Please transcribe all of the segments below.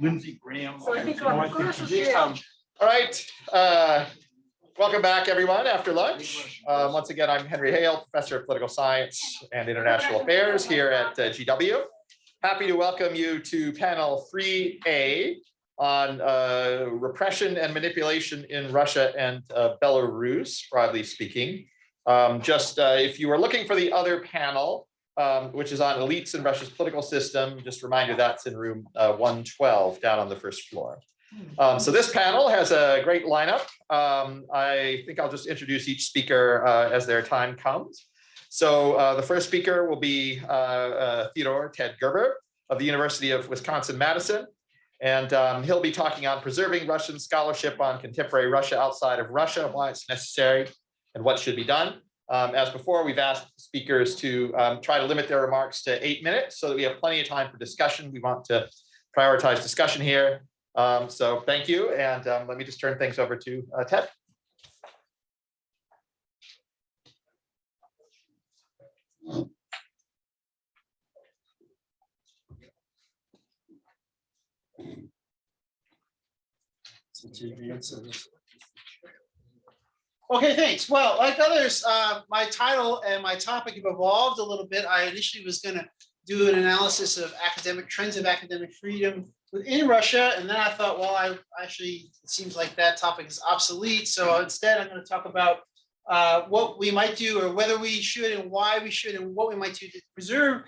Lindsey Graham. All right. Welcome back, everyone, after lunch. Once again, I'm Henry Hale, Professor of Political Science and International Affairs here at GW. Happy to welcome you to panel 3A on repression and manipulation in Russia and Belarus, broadly speaking. If you were looking for the other panel, which is on elites in Russia's political system, just a reminder that's in room 112 down on the first floor. So this panel has a great lineup. I think I'll just introduce each speaker as their time comes. So the first speaker will be Theodore Ted Gerber of the University of Wisconsin-Madison. And he'll be talking on preserving Russian scholarship on contemporary Russia outside of Russia, why it's necessary and what should be done. As before, we've asked speakers to try to limit their remarks to 8 minutes so that we have plenty of time for discussion. We want to prioritize discussion here. So thank you. And let me just turn things over to Ted. Okay, thanks. Well, like others, my title and my topic have evolved a little bit. I initially was going to do an analysis of academic trends of academic freedom within Russia, and then I thought, well, it seems like that topic is obsolete. So instead, I'm going to talk about what we might do, or whether we should, and why we should, and what we might do to preserve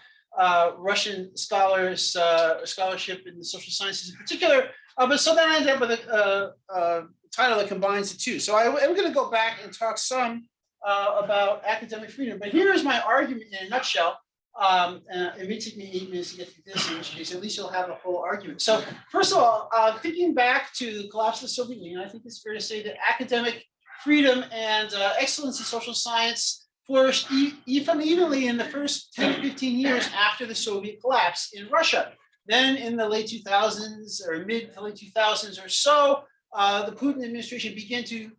Russian scholars, scholarship in the social sciences in particular. But so then I ended up with a title that combines the two. So I'm going to go back and talk some about academic freedom. But here is my argument in a nutshell. It may take me 8 minutes to get through this, in which case at least you'll have a whole argument. So first of all, thinking back to the collapse of the Soviet Union, I think it's fair to say that academic freedom and excellence in social science flourished evenly in the first 10 to 15 years after the Soviet collapse in Russia. Then in the late 2000s or mid to late 2000s or so, the Putin administration began to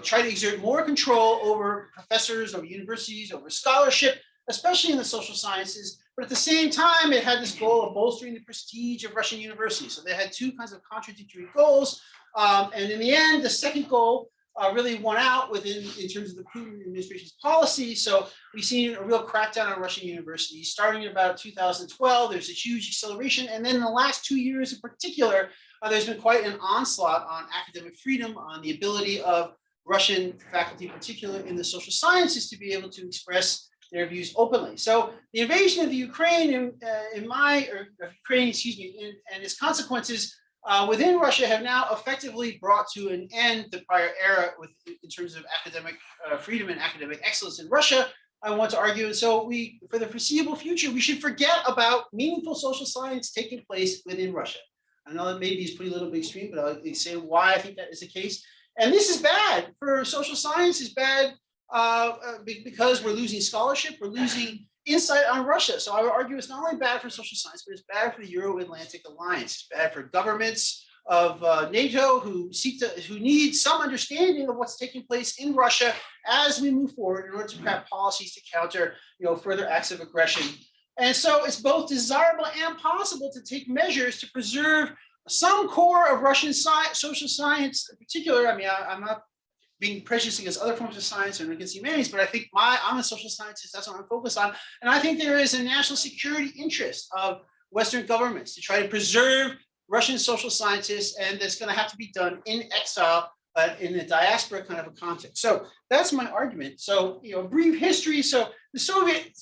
try to exert more control over professors, over universities, over scholarship, especially in the social sciences. But at the same time, it had this goal of bolstering the prestige of Russian universities. So they had two kinds of contradictory goals. And in the end, the second goal really won out in terms of the Putin administration's policy. So we've seen a real crackdown on Russian universities. Starting in about 2012, there's a huge acceleration. And then in the last 2 years in particular, there's been quite an onslaught on academic freedom, on the ability of Russian faculty, particularly in the social sciences, to be able to express their views openly. So the invasion of the Ukraine and its consequences within Russia have now effectively brought to an end the prior era in terms of academic freedom and academic excellence in Russia, I want to argue. And so for the foreseeable future, we should forget about meaningful social science taking place within Russia. I know that maybe is pretty a little bit extreme, but I'll say why I think that is the case. And this is bad for social science, is bad because we're losing scholarship, we're losing insight on Russia. So I would argue it's not only bad for social science, but it's bad for the Euro-Atlantic alliance. It's bad for governments of NATO who need some understanding of what's taking place in Russia as we move forward in order to craft policies to counter, further acts of aggression. And so it's both desirable and possible to take measures to preserve some core of Russian social science in particular. I mean, I'm not being prejudiced against other forms of science and against humanities, but I think I'm a social scientist, that's what I'm focused on. And I think there is a national security interest of Western governments to try to preserve Russian social scientists, and that's going to have to be done in exile, in the diaspora kind of a context. So that's my argument. So, brief history. So in the Soviet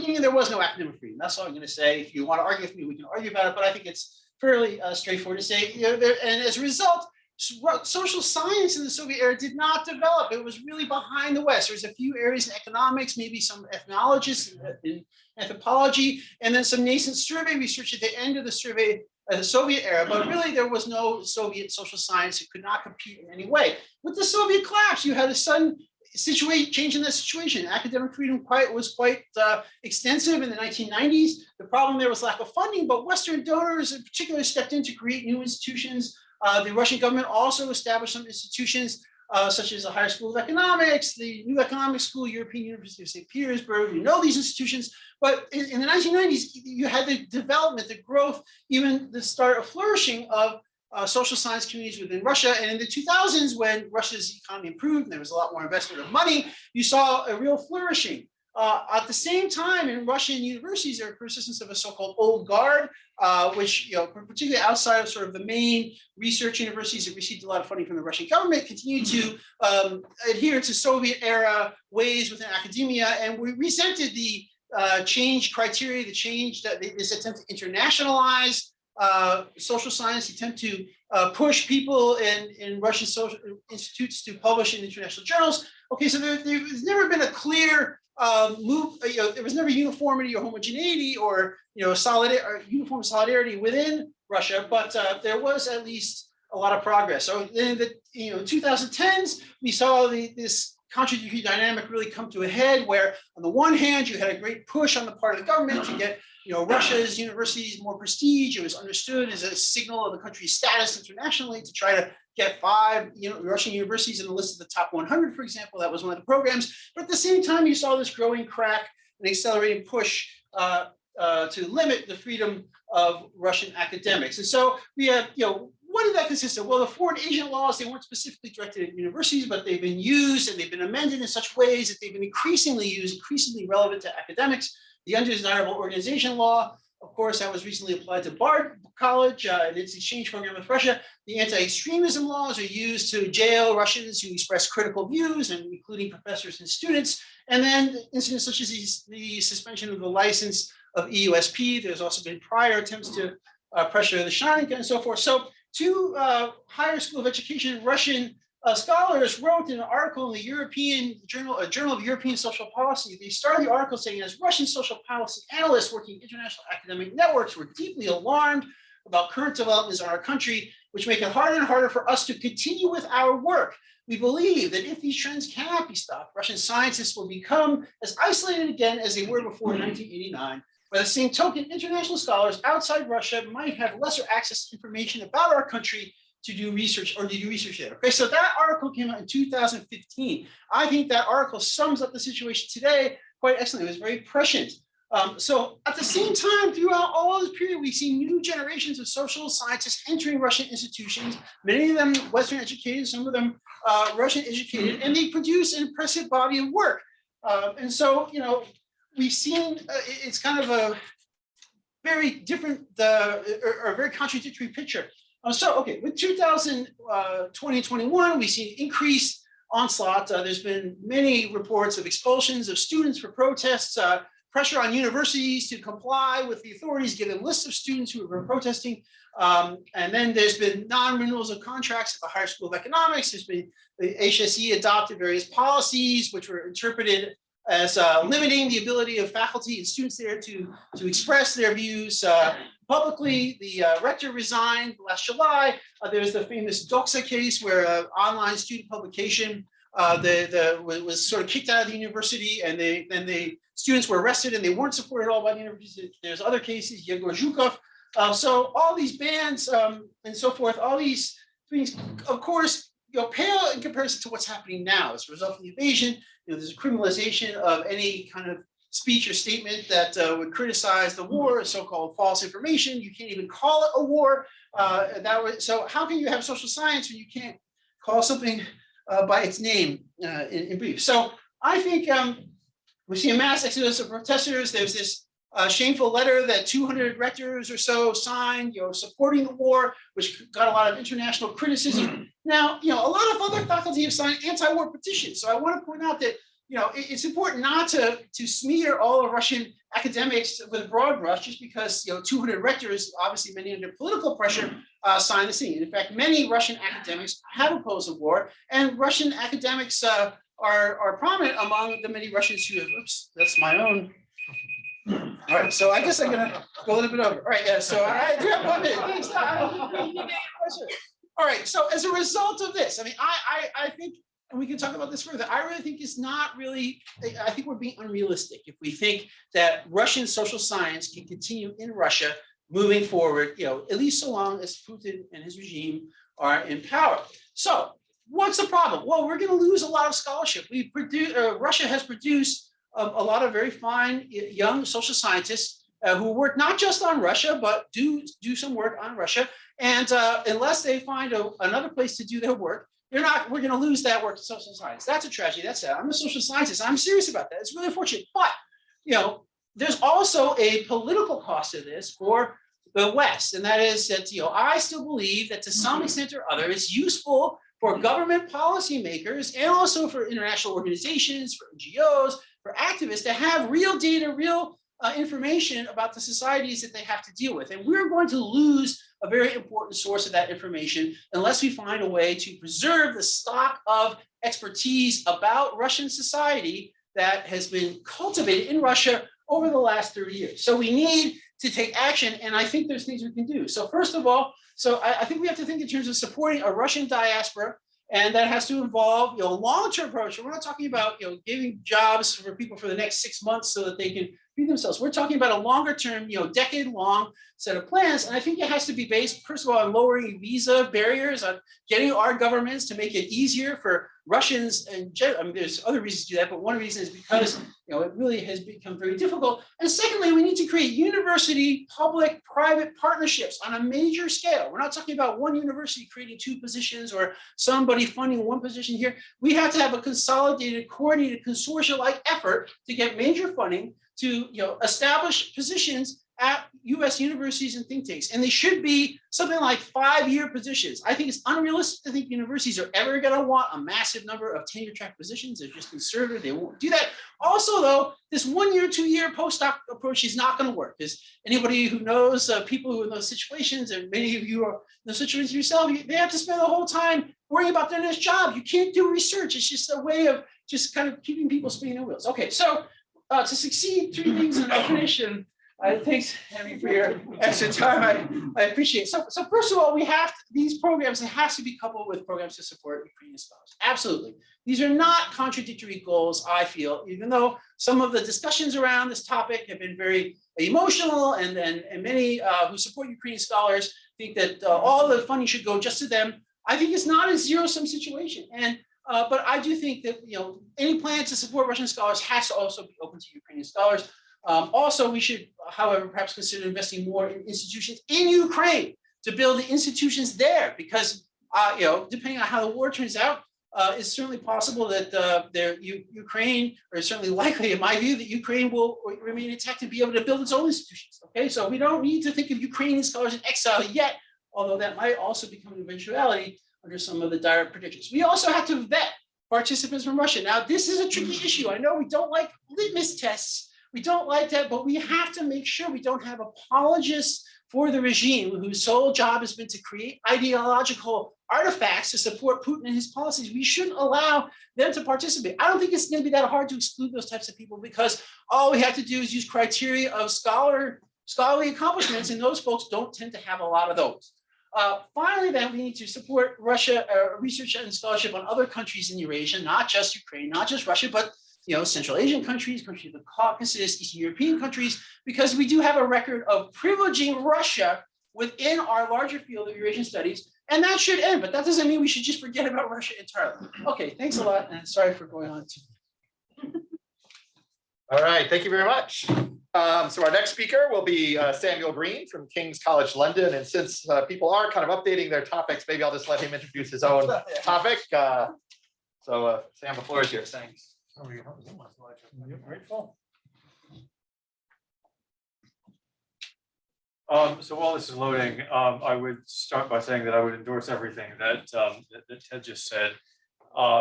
Union, there was no academic freedom. That's all I'm going to say. If you want to argue with me, we can argue about it, but I think it's fairly straightforward to say, and as a result, social science in the Soviet era did not develop. It was really behind the West. There's a few areas in economics, maybe some ethnologists in anthropology, and then some nascent survey research at the end of the Soviet era. But really, there was no Soviet social science. It could not compete in any way. With the Soviet collapse, you had a sudden change in that situation. Academic freedom was quite extensive in the 1990s. The problem there was lack of funding, but Western donors in particular stepped in to create new institutions. The Russian government also established some institutions such as the Higher School of Economics, the New Economic School, European University of St. Petersburg. You know these institutions, but in the 1990s, you had the development, the growth, even the start of flourishing of social science communities within Russia. And in the 2000s, when Russia's economy improved and there was a lot more investment of money, you saw a real flourishing. At the same time, in Russian universities, there are persistence of a so-called old guard, which, particularly outside of sort of the main research universities that received a lot of funding from the Russian government, continue to adhere to Soviet-era ways within academia, and we resented the change criteria, this attempt to internationalize social science, attempt to push people in Russian social institutes to publish in international journals. Okay, so there's never been a clear there was never uniformity or homogeneity or uniform solidarity within Russia, but there was at least a lot of progress. So in the 2010s, we saw this contradictory dynamic really come to a head, where on the one hand you had a great push on the part of the government to get Russia's universities more prestige. It was understood as a signal of the country's status internationally to try to get 5 Russian universities in the list of the top 100, for example. That was one of the programs. But at the same time, you saw this growing crack and accelerating push to limit the freedom of Russian academics. And so we have, what did that consist of? Well, the foreign agent laws, they weren't specifically directed at universities, but they've been used and they've been amended in such ways that they've been increasingly used, increasingly relevant to academics. The undesirable organization law, of course, that was recently applied to Bard College and its exchange program with Russia. The anti-extremism laws are used to jail Russians who express critical views, and including professors and students. And then incidents such as the suspension of the license of EUSP. There's also been prior attempts to pressure the Sharinka and so forth. So two higher school of education Russian scholars wrote in an article in the European Journal, a Journal of European Social Policy. They started the article saying, as Russian social policy analysts working in international academic networks, we're deeply alarmed about current developments in our country, which make it harder and harder for us to continue with our work. We believe that if these trends cannot be stopped, Russian scientists will become as isolated again as they were before 1989. By the same token, international scholars outside Russia might have lesser access to information about our country to do research there. Okay, so that article came out in 2015. I think that article sums up the situation today quite excellently. It was very prescient. So at the same time, throughout all this period, we've seen new generations of social scientists entering Russian institutions, many of them Western educated, some of them Russian educated, and they produce an impressive body of work. And so, we've seen it's kind of a very different, or a very contradictory picture. With 2020 and 21, we've seen increased onslaught. There's been many reports of expulsions of students for protests, pressure on universities to comply with the authorities, give a list of students who have been protesting. And then there's been non-renewals of contracts at the Higher School of Economics. There's been the HSE adopted various policies which were interpreted as limiting the ability of faculty and students there to express their views publicly. The rector resigned last July. There was the famous Doxa case where an online student publication was sort of kicked out of the university, and the students were arrested and they weren't supported at all by the university. There's other cases, Yegor Zhukov. So all these bans and so forth, all these things, of course, pale in comparison to what's happening now as a result of the invasion. There's a criminalization of any kind of speech or statement that would criticize the war, so-called false information. You can't even call it a war. So how can you have social science when you can't call something by its name in brief? So I think we see a mass exodus of protesters. There's this shameful letter that 200 rectors or so signed, supporting the war, which got a lot of international criticism. Now, a lot of other faculty have signed anti-war petitions. So I want to point out that, it's important not to smear all of Russian academics with a broad brush just because, 200 rectors, obviously many under political pressure, signed the same. In fact, many Russian academics have opposed the war, and Russian academics are prominent among the many Russians who have, oops, that's my own. All right, so I guess I'm gonna go a little bit over. All right, yeah, so I do have 1 minute. Thanks. All right, so as a result of this, I think, and we can talk about this further, I really think it's not really, I think we're being unrealistic if we think that Russian social science can continue in Russia moving forward, at least so long as Putin and his regime are in power. So What's the problem? Well, we're going to lose a lot of scholarship. Russia has produced a lot of very fine young social scientists who work not just on Russia, but do some work on Russia. And unless they find another place to do their work, we're going to lose that work in social science. That's a tragedy. That's sad. I'm a social scientist. I'm serious about that. It's really unfortunate. But, there's also a political cost to this for the West. And that is that, I still believe that to some extent or other, it's useful for government policymakers and also for international organizations, for NGOs, for activists to have real data, real information about the societies that they have to deal with. And we're going to lose a very important source of that information unless we find a way to preserve the stock of expertise about Russian society that has been cultivated in Russia over the last 30 years. So we need to take action, and I think there's things we can do. So first of all, I think we have to think in terms of supporting a Russian diaspora, and that has to involve a long-term approach. We're not talking about giving jobs for people for the next 6 months so that they can feed themselves. We're talking about a longer-term, decade-long set of plans, and I think it has to be based, first of all, on lowering visa barriers, on getting our governments to make it easier for Russians, and there's other reasons to do that, but one reason is because it really has become very difficult. And secondly, we need to create university, public-private partnerships on a major scale. We're not talking about one university creating 2 positions or somebody funding 1 position here. We have to have a consolidated, coordinated, consortia-like effort to get major funding to establish positions at US universities and think tanks. And they should be something like 5-year positions. I think it's unrealistic to think universities are ever going to want a massive number of tenure track positions. They're just conservative. They won't do that. Also, though, this 1-year, 2-year postdoc approach is not going to work. Because anybody who knows people who are in those situations, and many of you are in those situations yourself, they have to spend the whole time worrying about their next job. You can't do research. It's just a way of just kind of keeping people spinning their wheels. Okay, so to succeed, 3 things in definition. Thanks, Henry, for your extra time. I appreciate it. So first of all, we have these programs. It has to be coupled with programs to support Ukrainian scholars. Absolutely. These are not contradictory goals, I feel, even though some of the discussions around this topic have been very emotional, and many who support Ukrainian scholars think that all the funding should go just to them. I think it's not a zero-sum situation. But I do think that any plan to support Russian scholars has to also be open to Ukrainian scholars. Also, we should, however, perhaps consider investing more in institutions in Ukraine to build the institutions there, because depending on how the war turns out, it's certainly possible that Ukraine, or certainly likely, in my view, that Ukraine will remain intact and be able to build its own institutions. Okay, so we don't need to think of Ukrainian scholars in exile yet, although that might also become an eventuality under some of the dire predictions. We also have to vet participants from Russia. Now, this is a tricky issue. I know we don't like litmus tests. We don't like that, but we have to make sure we don't have apologists for the regime whose sole job has been to create ideological artifacts to support Putin and his policies. We shouldn't allow them to participate. I don't think it's going to be that hard to exclude those types of people, because all we have to do is use criteria of scholarly accomplishments, and those folks don't tend to have a lot of those. Finally, then, we need to support Russia research and scholarship on other countries in Eurasia, not just Ukraine, not just Russia, but Central Asian countries, countries of the Caucasus, Eastern European countries, because we do have a record of privileging Russia within our larger field of Eurasian studies, and that should end. But that doesn't mean we should just forget about Russia entirely. Okay, thanks a lot, and sorry for going on too. All right, thank you very much. So our next speaker will be Samuel Greene from King's College London, and since people are kind of updating their topics, maybe I'll just let him introduce his own topic. So Sam, the floor is yours. Thanks. You're grateful. So while this is loading, I would start by saying that I would endorse everything that Ted just said.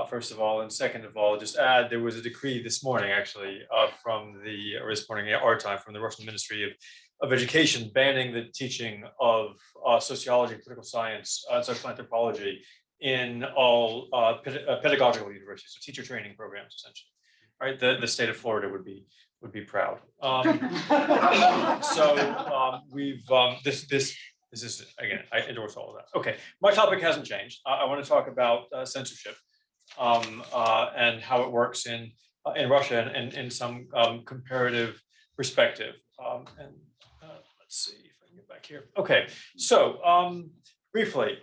First of all, and second of all, just add there was a decree this morning, actually, this morning our time, from the Russian Ministry of Education, banning the teaching of sociology, political science, and social anthropology in all pedagogical universities, so teacher training programs, essentially. Right, the state of Florida would be proud. This is, again, I endorse all of that. Okay, my topic hasn't changed. I want to talk about censorship and how it works in Russia, and in some comparative perspective. Let's see if I can get back here. Okay, so briefly.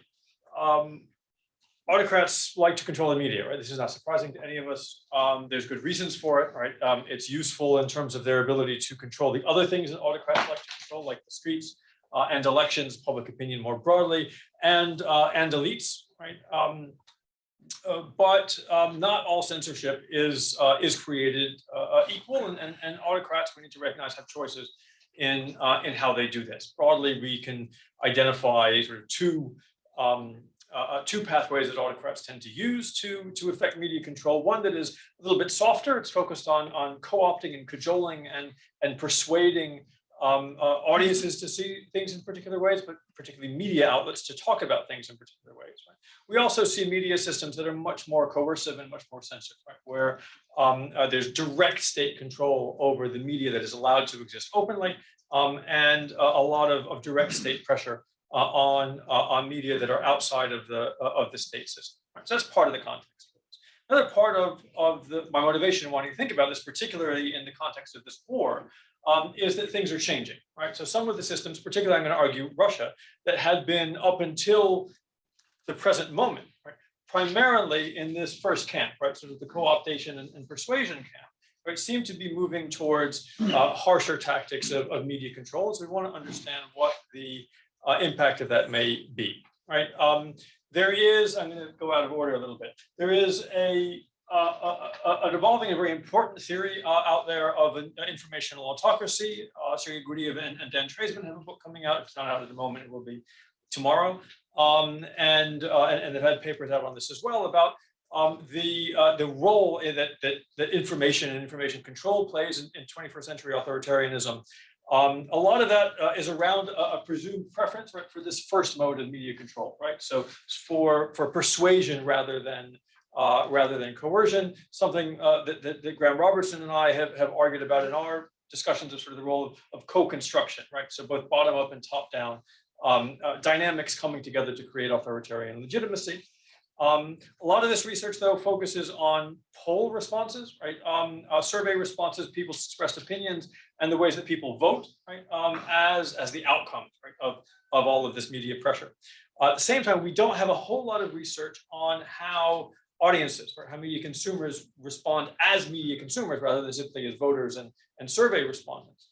autocrats like to control the media, right? This is not surprising to any of us. There's good reasons for it, right? It's useful in terms of their ability to control the other things that autocrats like to control, like the streets and elections, public opinion more broadly, and elites, right? But not all censorship is created equal, and autocrats, we need to recognize, have choices in how they do this. Broadly, we can identify sort of two pathways that autocrats tend to use to affect media control. One that is a little bit softer. It's focused on co-opting and cajoling and persuading audiences to see things in particular ways, but particularly media outlets to talk about things in particular ways. Right? We also see media systems that are much more coercive and much more censored, right? Where there's direct state control over the media that is allowed to exist openly, and a lot of direct state pressure on media that are outside of the state system. Right? So that's part of the context. Another part of my motivation in wanting to think about this, particularly in the context of this war, is that things are changing, right? So some of the systems, particularly I'm going to argue Russia, that had been up until the present moment, right, primarily in this first camp, right, sort of the co-optation and persuasion camp, right, seem to be moving towards harsher tactics of media control. So we want to understand what the impact of that may be, right? There is, I'm going to go out of order a little bit. There is an evolving and very important theory out there of an informational autocracy. Sergei Gurdjieff and Dan Treisman have a book coming out. If it's not out at the moment, it will be tomorrow. And they've had papers out on this as well about the role that information and information control plays in 21st century authoritarianism. A lot of that is around a presumed preference, right, for this first mode of media control, right? So for persuasion rather than coercion, something that Graham Robertson and I have argued about in our discussions of sort of the role of co-construction, right? So both bottom up and top down dynamics coming together to create authoritarian legitimacy. A lot of this research, though, focuses on poll responses, right? Survey responses, people's expressed opinions, and the ways that people vote, right? As the outcomes, right, of all of this media pressure. At the same time, we don't have a whole lot of research on how audiences, right, how media consumers respond as media consumers rather than simply as voters and survey respondents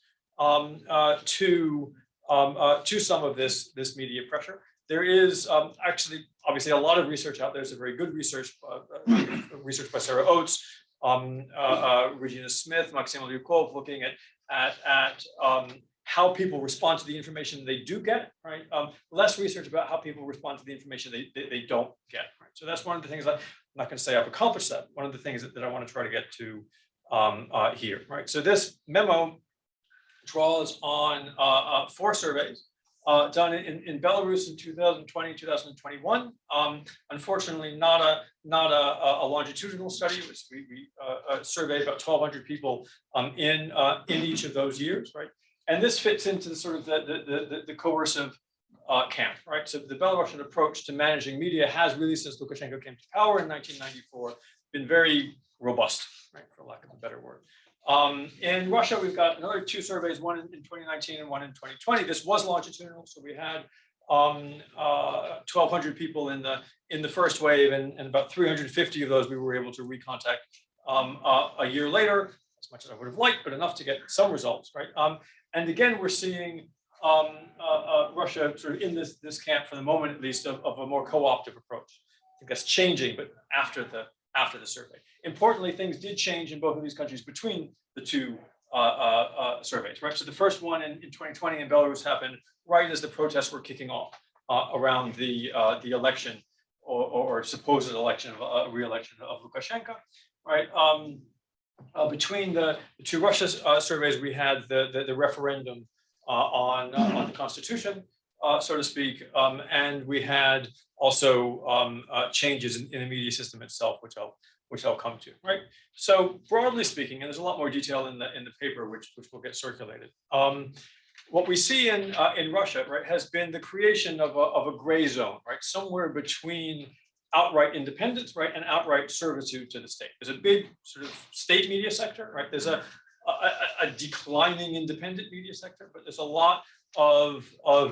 to some of this media pressure. There is actually, obviously, a lot of research out there. There's a very good research by Sarah Oates, Regina Smith, Maxim Lyukov, looking at how people respond to the information they do get, right? Less research about how people respond to the information they don't get, right? So that's one of the things I'm not going to say I've accomplished that. One of the things that I want to try to get to here, right? So this memo draws on 4 surveys done in Belarus in 2020, 2021. Unfortunately, not a longitudinal study. We surveyed about 1,200 people in each of those years, right? And this fits into the sort of the coercive camp, right? So the Belarusian approach to managing media has really, since Lukashenko came to power in 1994, been very robust, right, for lack of a better word. In Russia, we've got another 2 surveys, one in 2019 and one in 2020. This was longitudinal, so we had 1,200 people in the first wave, and about 350 of those we were able to recontact a year later, as much as I would have liked, but enough to get some results, right? And again, we're seeing Russia sort of in this camp for the moment, at least, of a more co-optive approach. I think that's changing, but after the survey. Importantly, things did change in both of these countries between the 2 surveys, right? So the first one in 2020 in Belarus happened right as the protests were kicking off around the election or supposed election of re-election of Lukashenko, right? Between the 2 Russia surveys, we had the referendum on the constitution, so to speak, and we had also changes in the media system itself, which I'll come to, right? So broadly speaking, and there's a lot more detail in the paper, which will get circulated. What we see in Russia, right, has been the creation of a gray zone, right, somewhere between outright independence, right, and outright servitude to the state. There's a big sort of state media sector, right? There's a declining independent media sector, but there's a lot of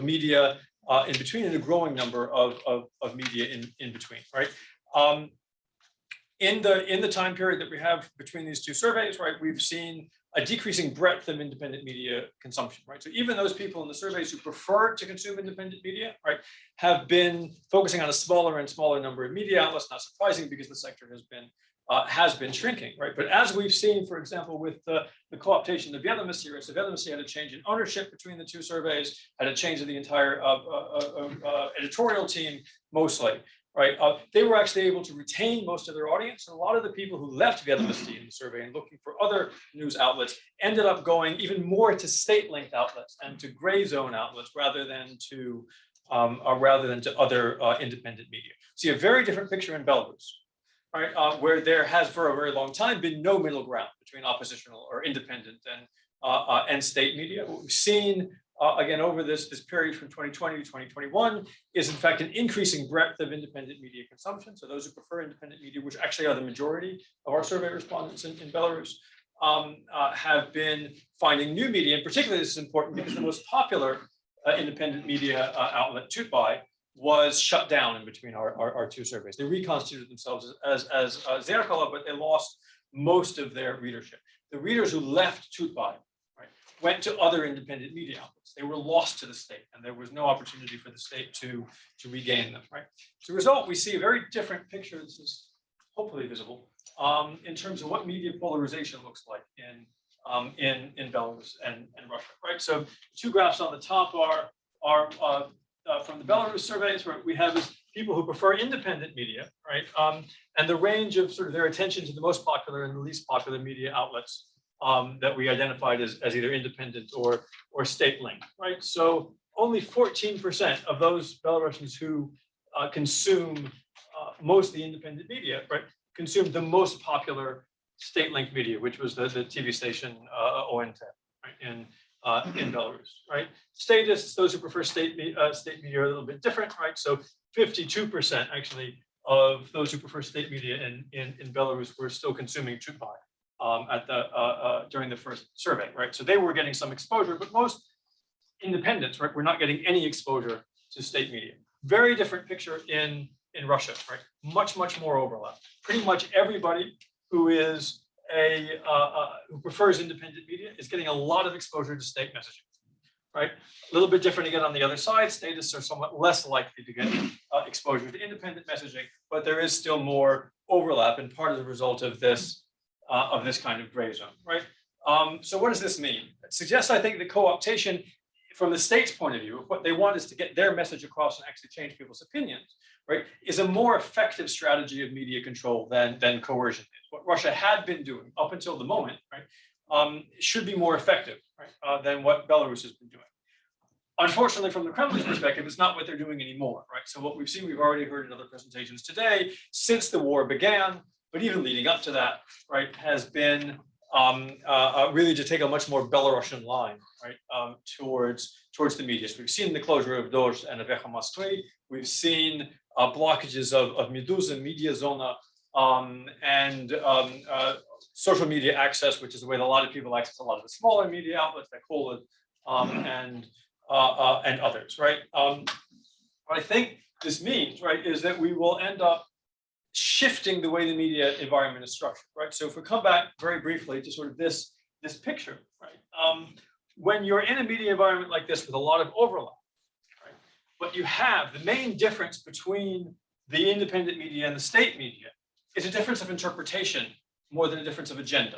media in between, and a growing number of media in between, right? In the time period that we have between these two surveys, right, we've seen a decreasing breadth of independent media consumption, right? So even those people in the surveys who prefer to consume independent media, right, have been focusing on a smaller and smaller number of media outlets. Not surprising because the sector has been shrinking, right? But as we've seen, for example, with the cooptation of Legitimacy, right? So Legitimacy had a change in ownership between the two surveys, had a change of the entire editorial team, mostly. Right, they were actually able to retain most of their audience, and a lot of the people who left Legitimacy in the survey and looking for other news outlets ended up going even more to state-linked outlets and to gray zone outlets rather than to other independent media. See a very different picture in Belarus, right, where there has for a very long time been no middle ground between oppositional or independent and state media. What we've seen again over this period from 2020 to 2021 is in fact an increasing breadth of independent media consumption. So those who prefer independent media, which actually are the majority of our survey respondents in Belarus, have been finding new media. And particularly this is important because the most popular independent media outlet, Tutbai, was shut down in between our two surveys. They reconstituted themselves as Zerkala, but they lost most of their readership. The readers who left Tutbai went to other independent media outlets. They were lost to the state, and there was no opportunity for the state to regain them. Right. As a result, we see a very different picture. This is hopefully visible in terms of what media polarization looks like in Belarus and Russia. Right. So two graphs on the top are from the Belarus surveys, where we have is people who prefer independent media, right, and the range of sort of their attention to the most popular and the least popular media outlets that we identified as either independent or state-linked, right? So only 14% of those Belarusians who consume most of the independent media, right, consume the most popular state-linked media, which was the TV station ONT, right, in Belarus, right? Statists, those who prefer state media are a little bit different, right? So 52% actually of those who prefer state media in Belarus were still consuming Tutbai. During the first survey, right? So they were getting some exposure, but most independents, right, were not getting any exposure to state media. Very different picture in Russia, right? Much more overlap. Pretty much everybody who is who prefers independent media is getting a lot of exposure to state messaging, right? A little bit different again on the other side. Statists are somewhat less likely to get exposure to independent messaging, but there is still more overlap, and part of the result of this kind of gray zone, right? So what does this mean? It suggests, I think, that co-optation, from the state's point of view, what they want is to get their message across and actually change people's opinions, right, is a more effective strategy of media control than coercion is. What Russia had been doing up until the moment, right, should be more effective, right, than what Belarus has been doing. Unfortunately, from the Kremlin's perspective, it's not what they're doing anymore, right? So what we've seen, we've already heard in other presentations today, since the war began, but even leading up to that, right, has been really to take a much more Belarusian line, right, towards the media. So we've seen the closure of Dozh and of Echo Moskvy. We've seen blockages of Meduza, Media Zona, and social media access, which is the way that a lot of people access a lot of the smaller media outlets, like Hale and others, right? What I think this means, right, is that we will end up shifting the way the media environment is structured, right? So if we come back very briefly to sort of this picture, right? When you're in a media environment like this with a lot of overlap, right, what you have, the main difference between the independent media and the state media is a difference of interpretation more than a difference of agenda,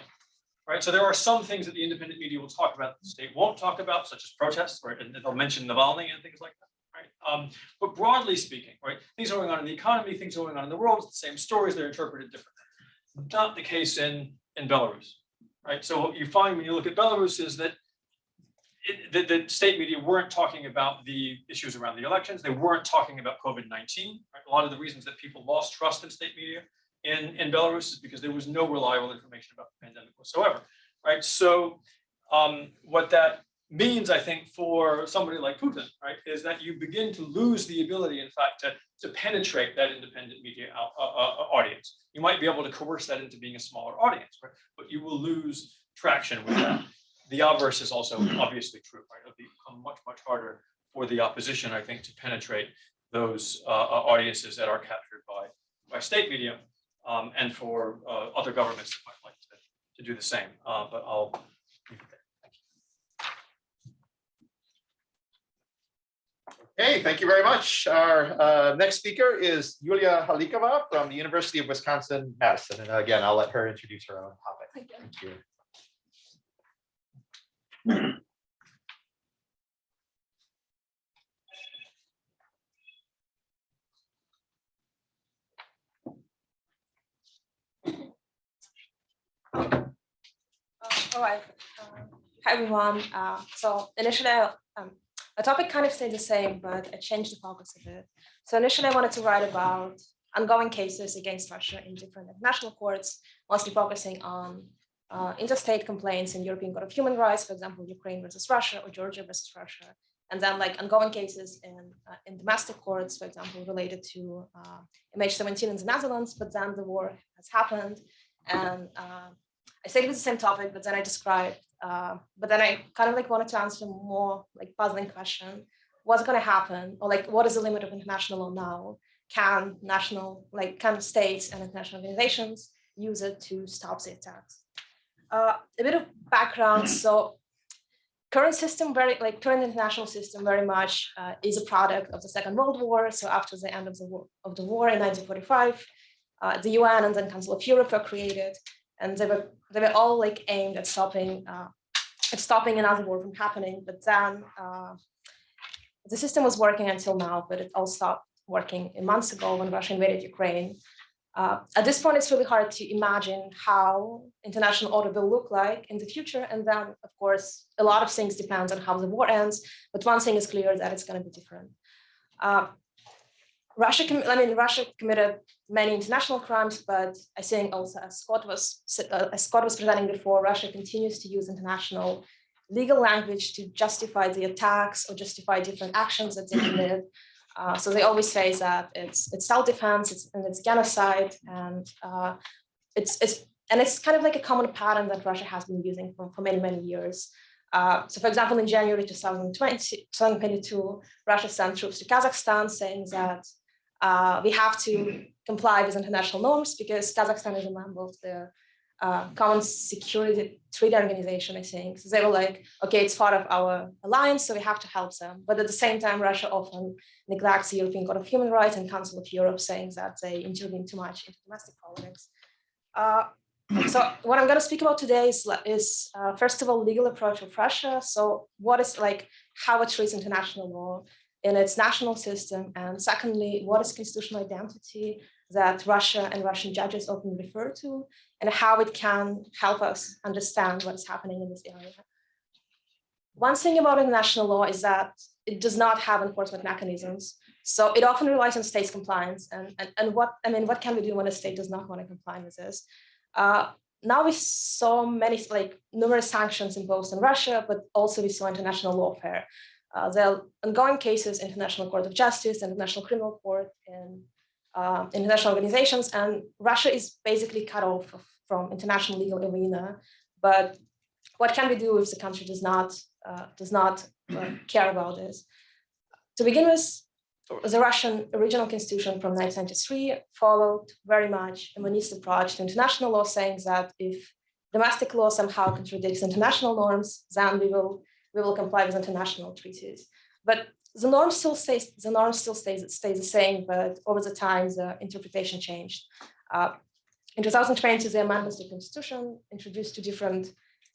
right? So there are some things that the independent media will talk about that the state won't talk about, such as protests, right? And they'll mention Navalny and things like that. Right? But broadly speaking, right, things going on in the economy, things going on in the world, it's the same stories, they're interpreted differently. Not the case in Belarus, right? So what you find when you look at Belarus is that the state media weren't talking about the issues around the elections. They weren't talking about COVID-19. Right? A lot of the reasons that people lost trust in state media in Belarus is because there was no reliable information about the pandemic whatsoever, right? So what that means, I think, for somebody like Putin, right, is that you begin to lose the ability, in fact, to penetrate that independent media audience. You might be able to coerce that into being a smaller audience, right? But you will lose traction with that. The obverse is also obviously true, right? It'll become much harder for the opposition, I think, to penetrate those audiences that are captured by by state media, and for other governments that might like to do the same. But I'll leave it there. Hey, thank you very much. Our next speaker is Yulia Halikova from the University of Wisconsin-Madison. And again, I'll let her introduce her own topic. Thank you. All right. Hi, everyone. So initially, the topic kind of stayed the same, but I changed the focus a bit. So initially, I wanted to write about ongoing cases against Russia in different international courts, mostly focusing on interstate complaints in European Court of Human Rights, for example, Ukraine versus Russia or Georgia versus Russia, and then like ongoing cases in domestic courts, for example, related to MH17 in the Netherlands, but then the war has happened. And I stayed with the same topic, but then I described, but then I kind of like wanted to answer more like puzzling question, what's going to happen? Or like, what is the limit of international law now? Can can states and international organizations use it to stop the attacks? A bit of background. So current international system very much is a product of the Second World War. So after the end of the war in 1945, the UN and then Council of Europe were created, and they were all like aimed at stopping another war from happening. But then the system was working until now, but it all stopped working months ago when Russia invaded Ukraine. At this point, it's really hard to imagine how international order will look like in the future. And then, of course, a lot of things depend on how the war ends. But one thing is clear, that it's going to be different. Russia committed many international crimes, but I think also, as Scott was presenting before, Russia continues to use international legal language to justify the attacks or justify different actions that they commit. So they always say that it's self-defense, it's genocide, and it's kind of like a common pattern that Russia has been using for many years. So, for example, in January 2022, Russia sent troops to Kazakhstan, saying that we have to comply with international norms because Kazakhstan is a member of the Common Security Treaty Organization, I think. So they were like, okay, it's part of our alliance, so we have to help them. But at the same time, Russia often neglects the European Court of Human Rights and Council of Europe, saying that they intervene too much into domestic politics. So what I'm going to speak about today is first of all, legal approach of Russia. So what is how it treats international law in its national system, and secondly, what is constitutional identity that Russia and Russian judges often refer to, and how it can help us understand what is happening in this area. One thing about international law is that it does not have enforcement mechanisms. So it often relies on states' compliance. And what can we do when a state does not want to comply with this? Now we saw numerous sanctions imposed on Russia, but also we saw international lawfare. There are ongoing cases, International Court of Justice, International Criminal Court, and international organizations, and Russia is basically cut off from international legal arena. But what can we do if the country does not care about this? To begin with, the Russian original constitution from 1993 followed very much a monist approach to international law, saying that if domestic law somehow contradicts international norms, then we will comply with international treaties. But the norm still stays the same, but over the time the interpretation changed. In 2020, the amendments to the Constitution introduced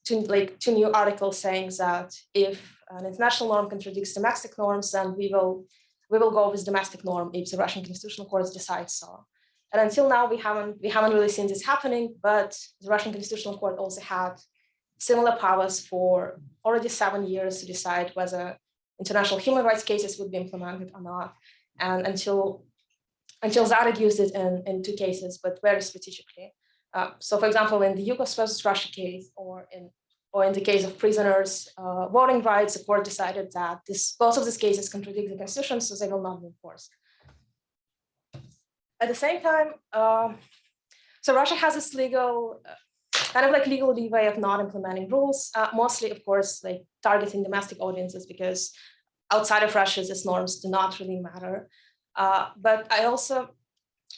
two new articles saying that if an international norm contradicts domestic norms, then we will go with domestic norm if the Russian Constitutional Court decides so. And until now, we haven't really seen this happening, but the Russian Constitutional Court also had similar powers for already 7 years to decide whether international human rights cases would be implemented or not. And until that, it used it in 2 cases, but very strategically. So for example, in the Yugos versus Russia case, or in the case of prisoners' voting rights, the court decided that both of these cases contradict the constitution, so they will not be enforced. At the same time, so Russia has this legal leeway of not implementing rules, mostly, of course, targeting domestic audiences, because outside of Russia, these norms do not really matter. But I also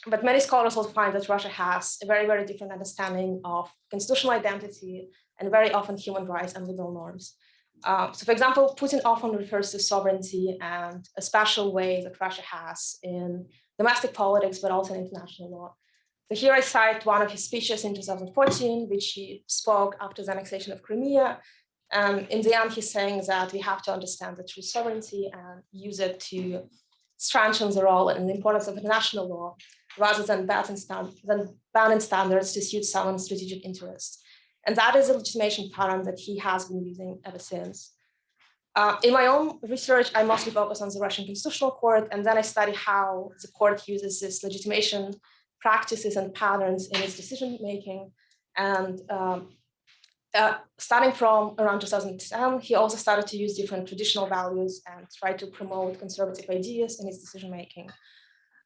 But many scholars will find that Russia has a very, very different understanding of constitutional identity and very often human rights and legal norms. So for example, Putin often refers to sovereignty and a special way that Russia has in domestic politics, but also in international law. So here I cite one of his speeches in 2014, which he spoke after the annexation of Crimea. In the end, he's saying that we have to understand the true sovereignty and use it to strengthen the role and the importance of international law, rather than banning standards to suit someone's strategic interests. And that is a legitimation pattern that he has been using ever since. In my own research, I mostly focus on the Russian Constitutional Court, and then I study how the court uses this legitimation practices and patterns in its decision-making. And starting from around 2010, he also started to use different traditional values and try to promote conservative ideas in his decision-making.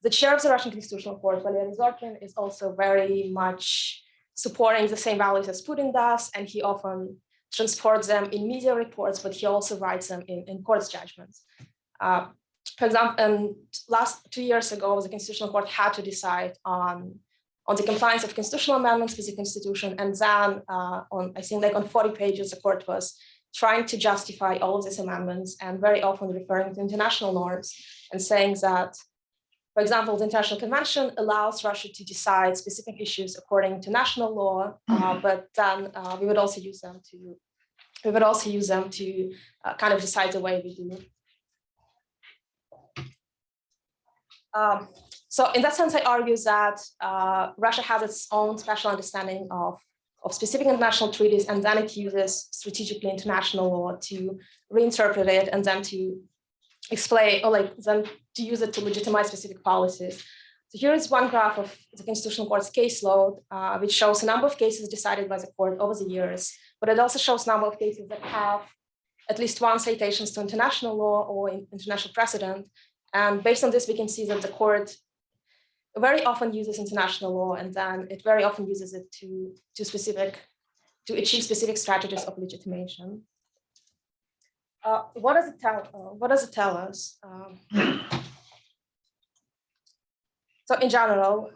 The chair of the Russian Constitutional Court, Valery Zorkin, is also very much supporting the same values as Putin does, and he often transports them in media reports, but he also writes them in court's judgments. For example, last 2 years ago, the Constitutional Court had to decide on the compliance of constitutional amendments with the Constitution, and then I think like on 40 pages, the court was trying to justify all of these amendments and very often referring to international norms and saying that, for example, the International Convention allows Russia to decide specific issues according to national law, but then we would also use them to kind of decide the way we do. So in that sense, I argue that Russia has its own special understanding of specific international treaties, and then it uses strategically international law to reinterpret it and then to explain, or like then to use it to legitimize specific policies. So here is one graph of the Constitutional Court's caseload, which shows a number of cases decided by the court over the years, but it also shows a number of cases that have at least one citations to international law or international precedent. And based on this, we can see that the court very often uses international law, and then it very often uses it to achieve specific strategies of legitimation. What does it tell us? So in general,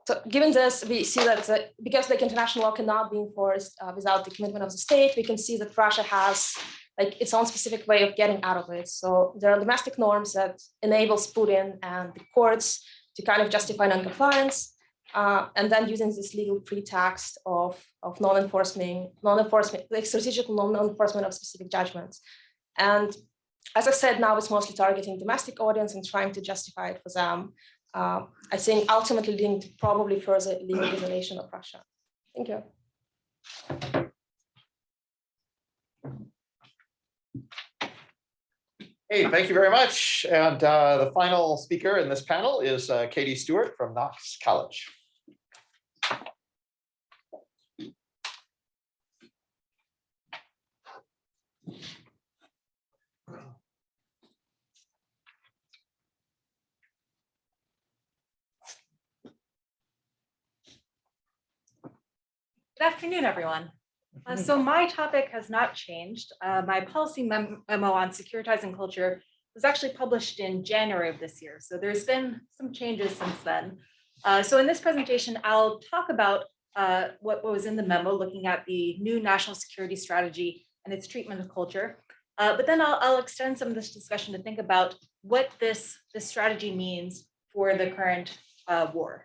so given this, we see that because like international law cannot be enforced without the commitment of the state, we can see that Russia has like its own specific way of getting out of it. So there are domestic norms that enables Putin and the courts to kind of justify non-compliance, and then using this legal pretext of non-enforcement, like strategic non-enforcement of specific judgments. And as I said, now it's mostly targeting domestic audience and trying to justify it for them. I think ultimately leading to probably further legal isolation of Russia. Thank you. Hey, thank you very much. And the final speaker in this panel is Katie Stewart from Knox College. Good afternoon, everyone. So my topic has not changed. My policy memo on securitizing culture was actually published in January of this year. So there's been some changes since then. So in this presentation, I'll talk about what was in the memo, looking at the new national security strategy and its treatment of culture. But then I'll extend some of this discussion to think about what this strategy means for the current war.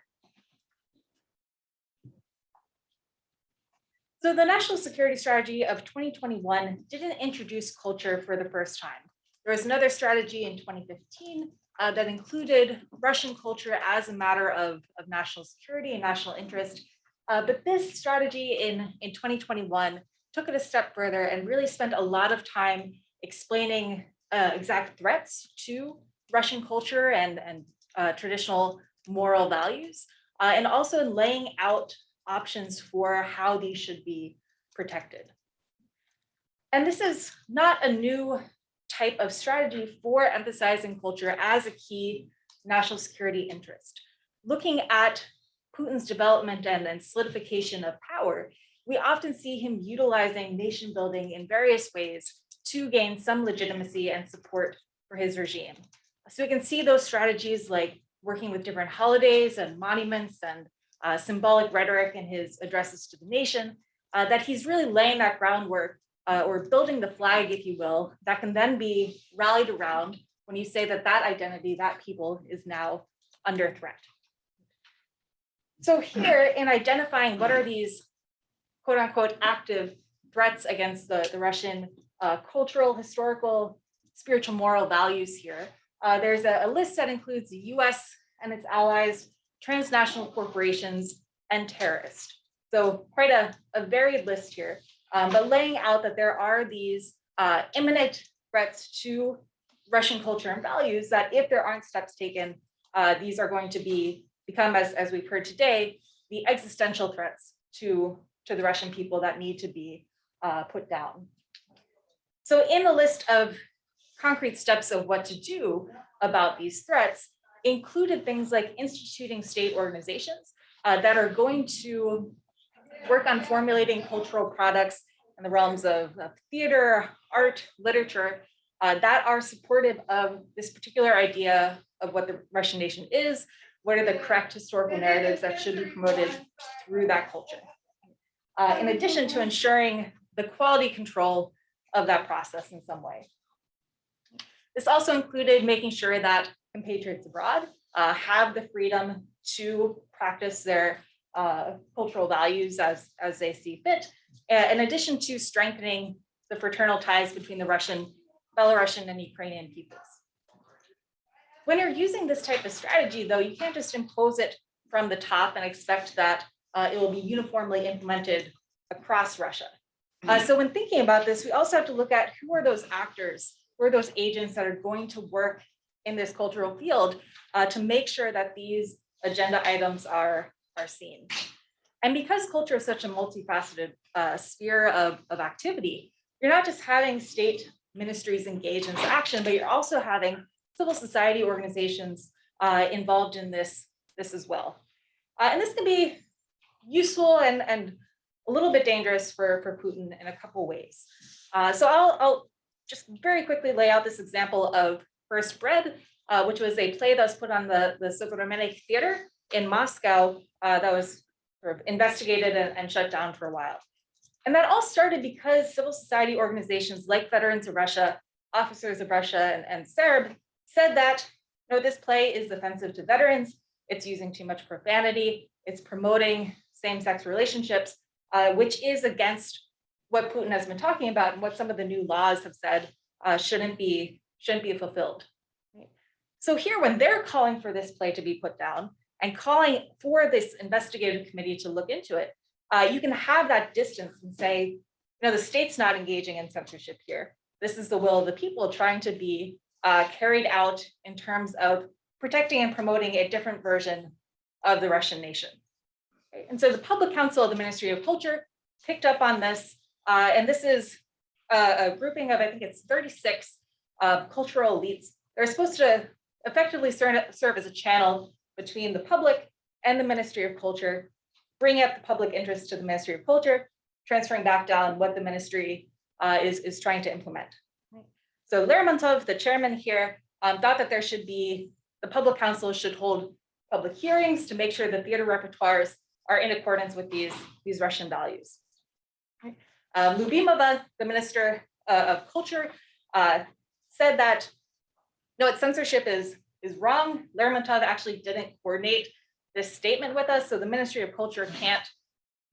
So the National Security Strategy of 2021 didn't introduce culture for the first time. There was another strategy in 2015 that included Russian culture as a matter of national security and national interest. But this strategy in 2021 took it a step further and really spent a lot of time explaining exact threats to Russian culture and traditional moral values, and also laying out options for how these should be protected. And this is not a new type of strategy for emphasizing culture as a key national security interest. Looking at Putin's development and solidification of power, we often see him utilizing nation building in various ways to gain some legitimacy and support for his regime. So we can see those strategies like working with different holidays and monuments and symbolic rhetoric in his addresses to the nation, that he's really laying that groundwork or building the flag, if you will, that can then be rallied around when you say that that identity, that people is now under threat. So here in identifying what are these quote unquote active threats against the Russian cultural, historical, spiritual, moral values here, there's a list that includes the US and its allies, transnational corporations, and terrorists. So quite a varied list here, but laying out that there are these imminent threats to Russian culture and values that if there aren't steps taken, these are going to become, as we've heard today, the existential threats to the Russian people that need to be put down. So in the list of concrete steps of what to do about these threats included things like instituting state organizations that are going to work on formulating cultural products in the realms of theater, art, literature that are supportive of this particular idea of what the Russian nation is, what are the correct historical narratives that should be promoted through that culture. In addition to ensuring the quality control of that process in some way. This also included making sure that compatriots abroad have the freedom to practice their cultural values as they see fit, in addition to strengthening the fraternal ties between the Russian, Belarusian, and Ukrainian peoples. When you're using this type of strategy, though, you can't just impose it from the top and expect that it will be uniformly implemented across Russia. So when thinking about this, we also have to look at who are those actors, who are those agents that are going to work in this cultural field to make sure that these agenda items are seen. And because culture is such a multifaceted sphere of activity, you're not just having state ministries engage in this action, but you're also having civil society organizations involved in this as well. And this can be useful and a little bit dangerous for Putin in a couple ways. So I'll just very quickly lay out this example of First Bread, which was a play that was put on the Securitizing Theater in Moscow that was sort of investigated and shut down for a while. And that all started because civil society organizations like Veterans of Russia, Officers of Russia, and Serb said that, this play is offensive to veterans, it's using too much profanity, it's promoting same-sex relationships, which is against what Putin has been talking about and what some of the new laws have said shouldn't be fulfilled. So here, when they're calling for this play to be put down and calling for this investigative committee to look into it, you can have that distance and say, the state's not engaging in censorship here. This is the will of the people trying to be carried out in terms of protecting and promoting a different version of the Russian nation. Okay? And so the Public Council of the Ministry of Culture picked up on this, and this is a grouping of, I think it's 36 cultural elites. They're supposed to effectively serve as a channel between the public and the Ministry of Culture, bring up the public interest to the Ministry of Culture, transferring back down what the ministry is trying to implement. So Lermontov, the chairman here, thought that the Public Council should hold public hearings to make sure the theater repertoires are in accordance with these Russian values. Lubimova, the Minister of Culture, said that no, censorship is wrong. Lermontov actually didn't coordinate this statement with us, so the Ministry of Culture can't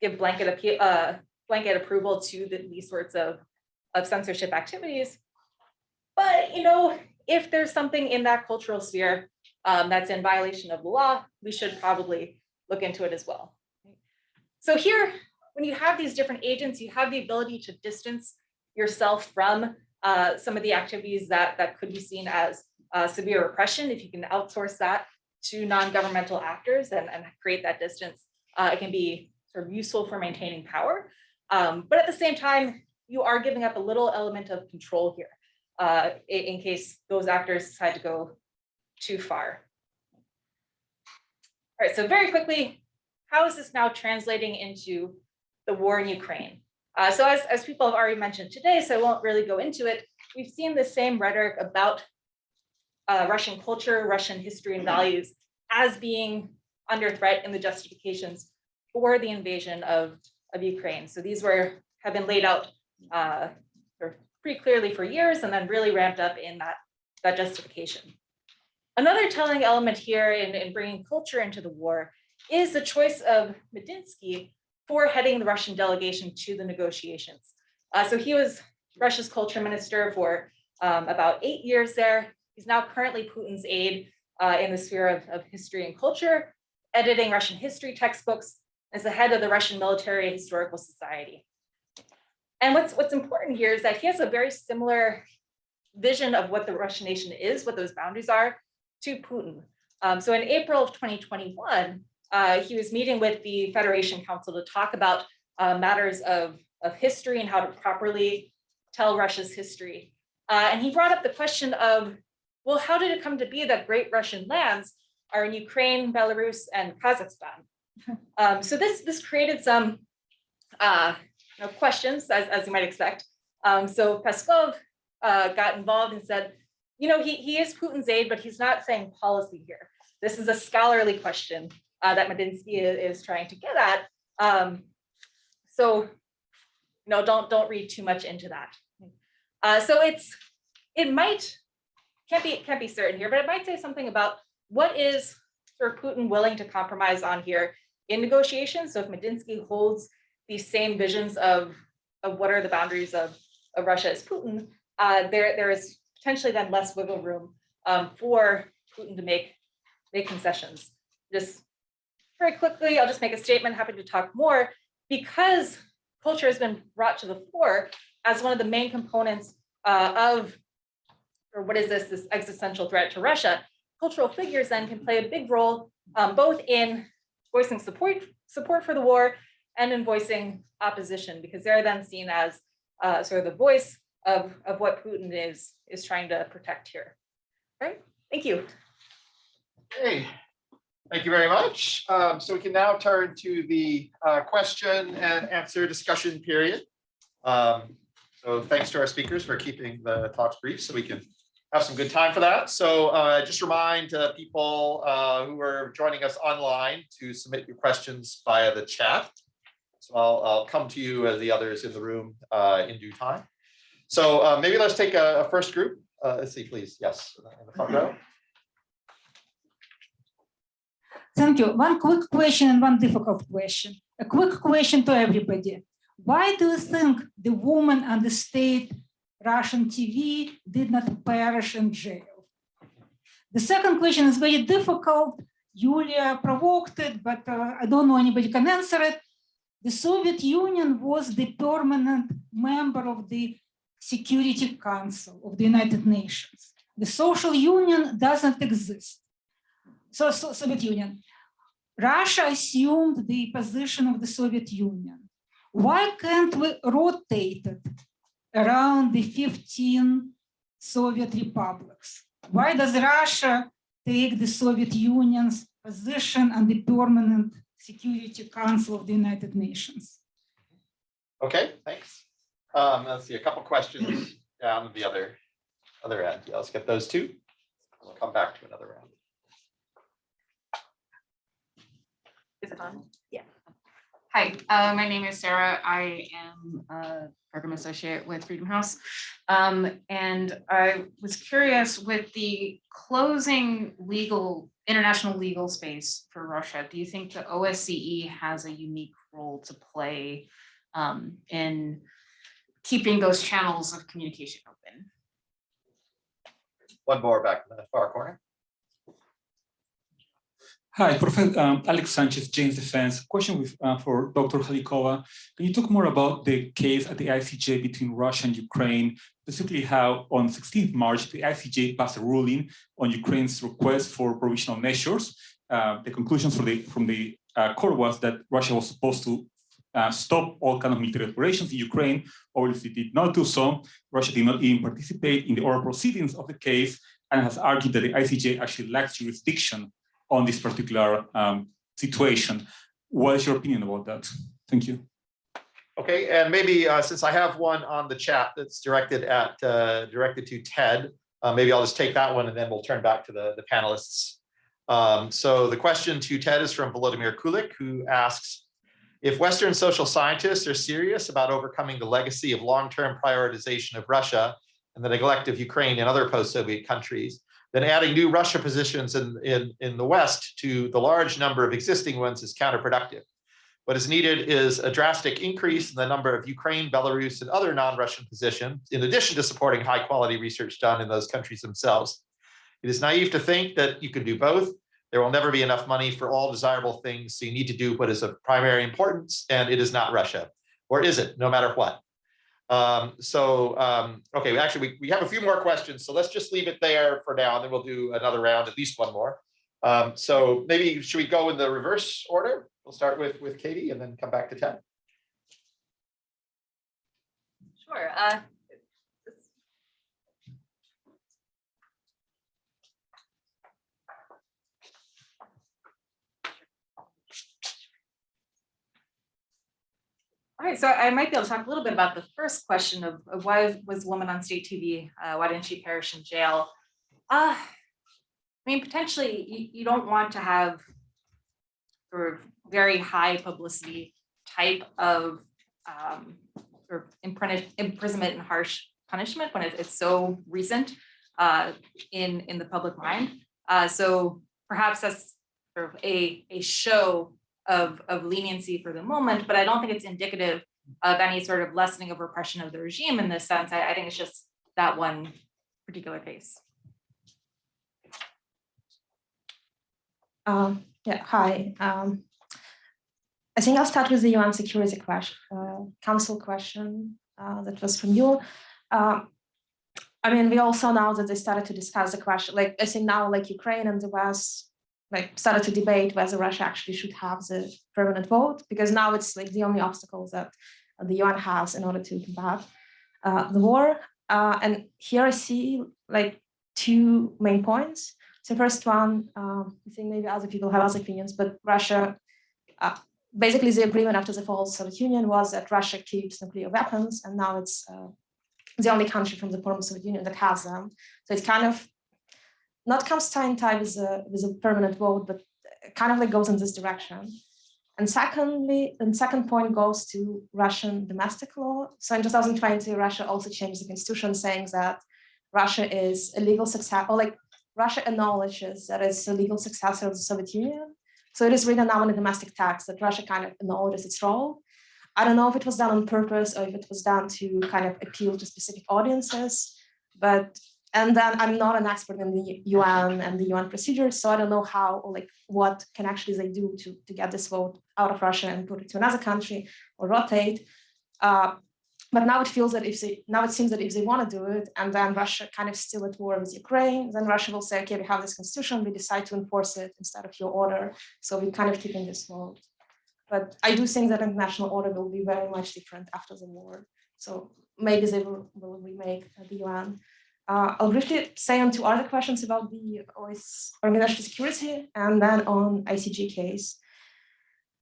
give blanket approval to these sorts of censorship activities. But if there's something in that cultural sphere that's in violation of the law, we should probably look into it as well. So here, when you have these different agents, you have the ability to distance yourself from some of the activities that could be seen as severe repression. If you can outsource that to non-governmental actors and create that distance, it can be sort of useful for maintaining power. But at the same time, you are giving up a little element of control here in case those actors decide to go too far. All right, so very quickly, how is this now translating into the war in Ukraine? So as people have already mentioned today, so I won't really go into it, we've seen the same rhetoric about Russian culture, Russian history and values as being under threat in the justifications for the invasion of Ukraine. So these have been laid out pretty clearly for years and then really ramped up in that justification. Another telling element here in bringing culture into the war is the choice of Medinsky for heading the Russian delegation to the negotiations. So he was Russia's culture minister for about 8 years there. He's now currently Putin's aide in the sphere of history and culture, editing Russian history textbooks as the head of the Russian Military Historical Society. And what's important here is that he has a very similar vision of what the Russian nation is, what those boundaries are, to Putin. So in April of 2021, he was meeting with the Federation Council to talk about matters of history and how to properly tell Russia's history. And he brought up the question of, well, how did it come to be that great Russian lands are in Ukraine, Belarus, and Kazakhstan? So this created some questions, as you might expect. So Peskov got involved and said, he is Putin's aide, but he's not saying policy here. This is a scholarly question that Medinsky is trying to get at. So don't read too much into that. So can't be certain here, but it might say something about what is sort of Putin willing to compromise on here in negotiations. So if Medinsky holds these same visions of what are the boundaries of Russia as Putin, there is potentially then less wiggle room for Putin to make concessions. Just very quickly, I'll just make a statement, happy to talk more, because culture has been brought to the fore as one of the main components or what is this existential threat to Russia. Cultural figures then can play a big role both in voicing support for the war and in voicing opposition, because they're then seen as sort of the voice of what Putin is trying to protect here. All right, thank you. Okay, thank you very much. So we can now turn to the question and answer discussion period. So thanks to our speakers for keeping the talks brief so we can have some good time for that. So just remind people who are joining us online to submit your questions via the chat. So I'll come to you as the others in the room in due time. So maybe let's take a first group. Let's see, please. Yes, in the front row. Thank you. One quick question and one difficult question. A quick question to everybody. Why do you think the woman on the state Russian TV did not perish in jail? The second question is very difficult. Yulia provoked it, but I don't know anybody can answer it. The Soviet Union was the permanent member of the Security Council of the United Nations. The social union doesn't exist. So Soviet Union. Russia assumed the position of the Soviet Union. Why can't we rotate it around the 15 Soviet republics? Why does Russia take the Soviet Union's position on the permanent Security Council of the United Nations? Okay, thanks. Let's see, a couple questions down the other end. Yeah, let's get those two. We'll come back to another round. Is it on? Yeah. Hi, my name is Sarah. I am a program associate with Freedom House. And I was curious, with the closing international legal space for Russia, do you think the OSCE has a unique role to play in keeping those channels of communication open? One more back in the far corner. Hi, Professor Alex Sanchez, James Defense. Question for Dr. Halikova. Can you talk more about the case at the ICJ between Russia and Ukraine, specifically how on 16th March, the ICJ passed a ruling on Ukraine's request for provisional measures. The conclusions from the court was that Russia was supposed to stop all kind of military operations in Ukraine, or if it did not do so, Russia did not even participate in the oral proceedings of the case and has argued that the ICJ actually lacks jurisdiction on this particular situation. What is your opinion about that? Thank you. Okay, and maybe since I have one on the chat that's directed to Ted, maybe I'll just take that one and then we'll turn back to the panelists. So the question to Ted is from Volodymyr Kulik, who asks, if Western social scientists are serious about overcoming the legacy of long-term prioritization of Russia and the neglect of Ukraine and other post-Soviet countries, then adding new Russia positions in the West to the large number of existing ones is counterproductive. What is needed is a drastic increase in the number of Ukraine, Belarus, and other non-Russian positions, in addition to supporting high-quality research done in those countries themselves. It is naive to think that you can do both. There will never be enough money for all desirable things, so you need to do what is of primary importance, and it is not Russia. Or is it, no matter what? Okay, actually, we have a few more questions, so let's just leave it there for now, and then we'll do another round, at least one more. So maybe, should we go in the reverse order? We'll start with Katie and then come back to Ted. Sure. All right, so I might be able to talk a little bit about the first question of why was a woman on state TV? Why didn't she perish in jail? I mean, potentially you don't want to have sort of very high publicity type of sort of imprisonment and harsh punishment when it's so recent in the public mind. So perhaps that's sort of a show of leniency for the moment, but I don't think it's indicative of any sort of lessening of repression of the regime in this sense. I think it's just that one particular case. Yeah, hi. I think I'll start with the UN Security Council question that was from you. I mean, we also know that they started to discuss the question, like I think now, like Ukraine and the West, like started to debate whether Russia actually should have the permanent vote, because now it's like the only obstacles that the UN has in order to combat the war. And here I see like two main points. So first one, I think maybe other people have other opinions, but Russia, basically the agreement after the fall of the Soviet Union was that Russia keeps nuclear weapons, and now it's the only country from the former Soviet Union that has them. So it's kind of not comes tie in tie with a permanent vote, but kind of like goes in this direction. And secondly, the second point goes to Russian domestic law. So in 2020, Russia also changed the constitution saying that Russia is a legal successor, or like Russia acknowledges that it's a legal successor of the Soviet Union. So it is written now in the domestic text that Russia kind of acknowledges its role. I don't know if it was done on purpose or if it was done to kind of appeal to specific audiences, and then I'm not an expert in the UN and the UN procedures, so I don't know how or like what can actually they do to get this vote out of Russia and put it to another country or rotate. But now it feels that it seems that if they want to do it, and then Russia kind of still at war with Ukraine, then Russia will say, okay, we have this constitution, we decide to enforce it instead of your order. So we're kind of keeping this vote. But I do think that international order will be very much different after the war. So maybe they will remake the UN. I'll briefly say on two other questions about the organizational security and then on ICG case.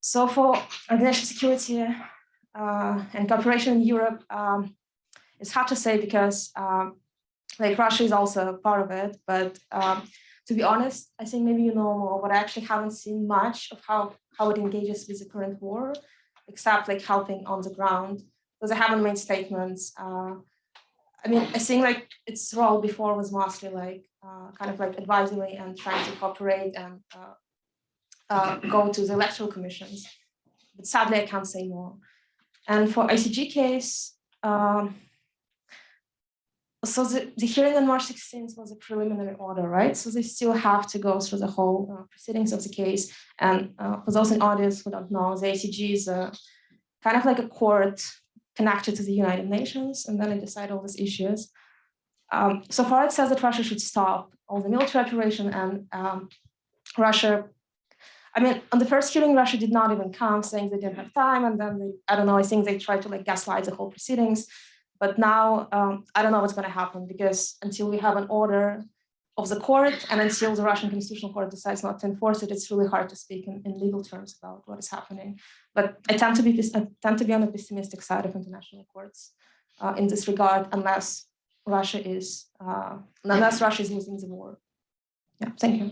So for organizational security and cooperation in Europe, it's hard to say because like Russia is also a part of it, but to be honest, I think maybe you know more, but I actually haven't seen much of how it engages with the current war, except like helping on the ground, because they haven't made statements. I mean, I think like its role before was mostly like kind of like advisory and trying to cooperate and go to the electoral commissions. But sadly, I can't say more. And for ICG case, so the hearing on March 16th was a preliminary order, right? So they still have to go through the whole proceedings of the case. And for those in audience who don't know, the ICG is kind of like a court connected to the United Nations, and then they decide all these issues. So far, it says that Russia should stop all the military operation, and Russia, I mean, on the first hearing, Russia did not even come, saying they didn't have time, and then they, I don't know, I think they tried to like gaslight the whole proceedings. But now, I don't know what's going to happen, because until we have an order, of the court, and until the Russian Constitutional Court decides not to enforce it, it's really hard to speak in legal terms about what is happening. But I tend to be on the pessimistic side of international courts in this regard, unless Russia is losing the war. Yeah, thank you.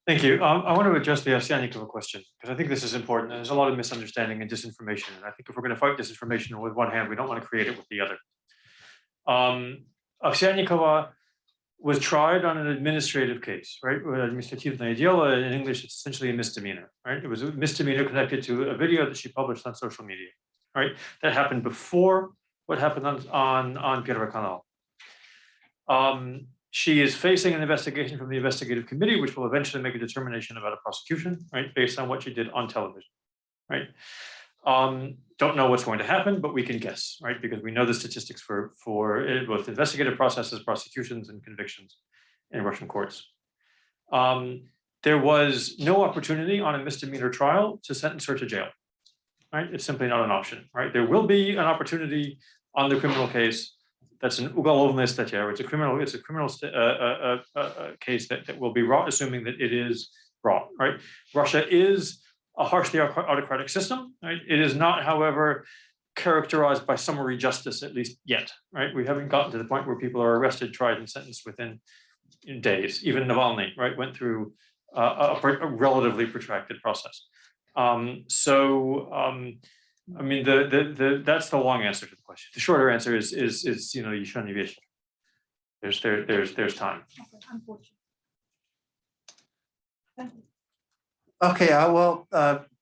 Thank you. I want to address the Ovsyannikova question, because I think this is important. And there's a lot of misunderstanding and disinformation. And I think if we're going to fight disinformation with one hand, we don't want to create it with the other. Ovsyannikova was tried on an administrative case, right? Administrativное дело, in English, it's essentially a misdemeanor, right? It was a misdemeanor connected to a video that she published on social media, right? That happened before what happened on Первый канал. She is facing an investigation from the investigative committee, which will eventually make a determination about a prosecution, right, based on what she did on television, right? Don't know what's going to happen, but we can guess, right? Because we know the statistics for both investigative processes, prosecutions, and convictions in Russian courts. There was no opportunity on a misdemeanor trial to sentence her to jail, right? It's simply not an option, right? There will be an opportunity on the criminal case. That's an уголовная статья. It's a criminal case that will be brought, assuming that it is brought, right? Russia is a harshly autocratic system, right? It is not, however, characterized by summary justice, at least yet, right? We haven't gotten to the point where people are arrested, tried, and sentenced within days. Even Navalny, right, went through a relatively protracted process. I mean, that's the long answer to the question. The shorter answer is еще не вечер. There's time. Okay,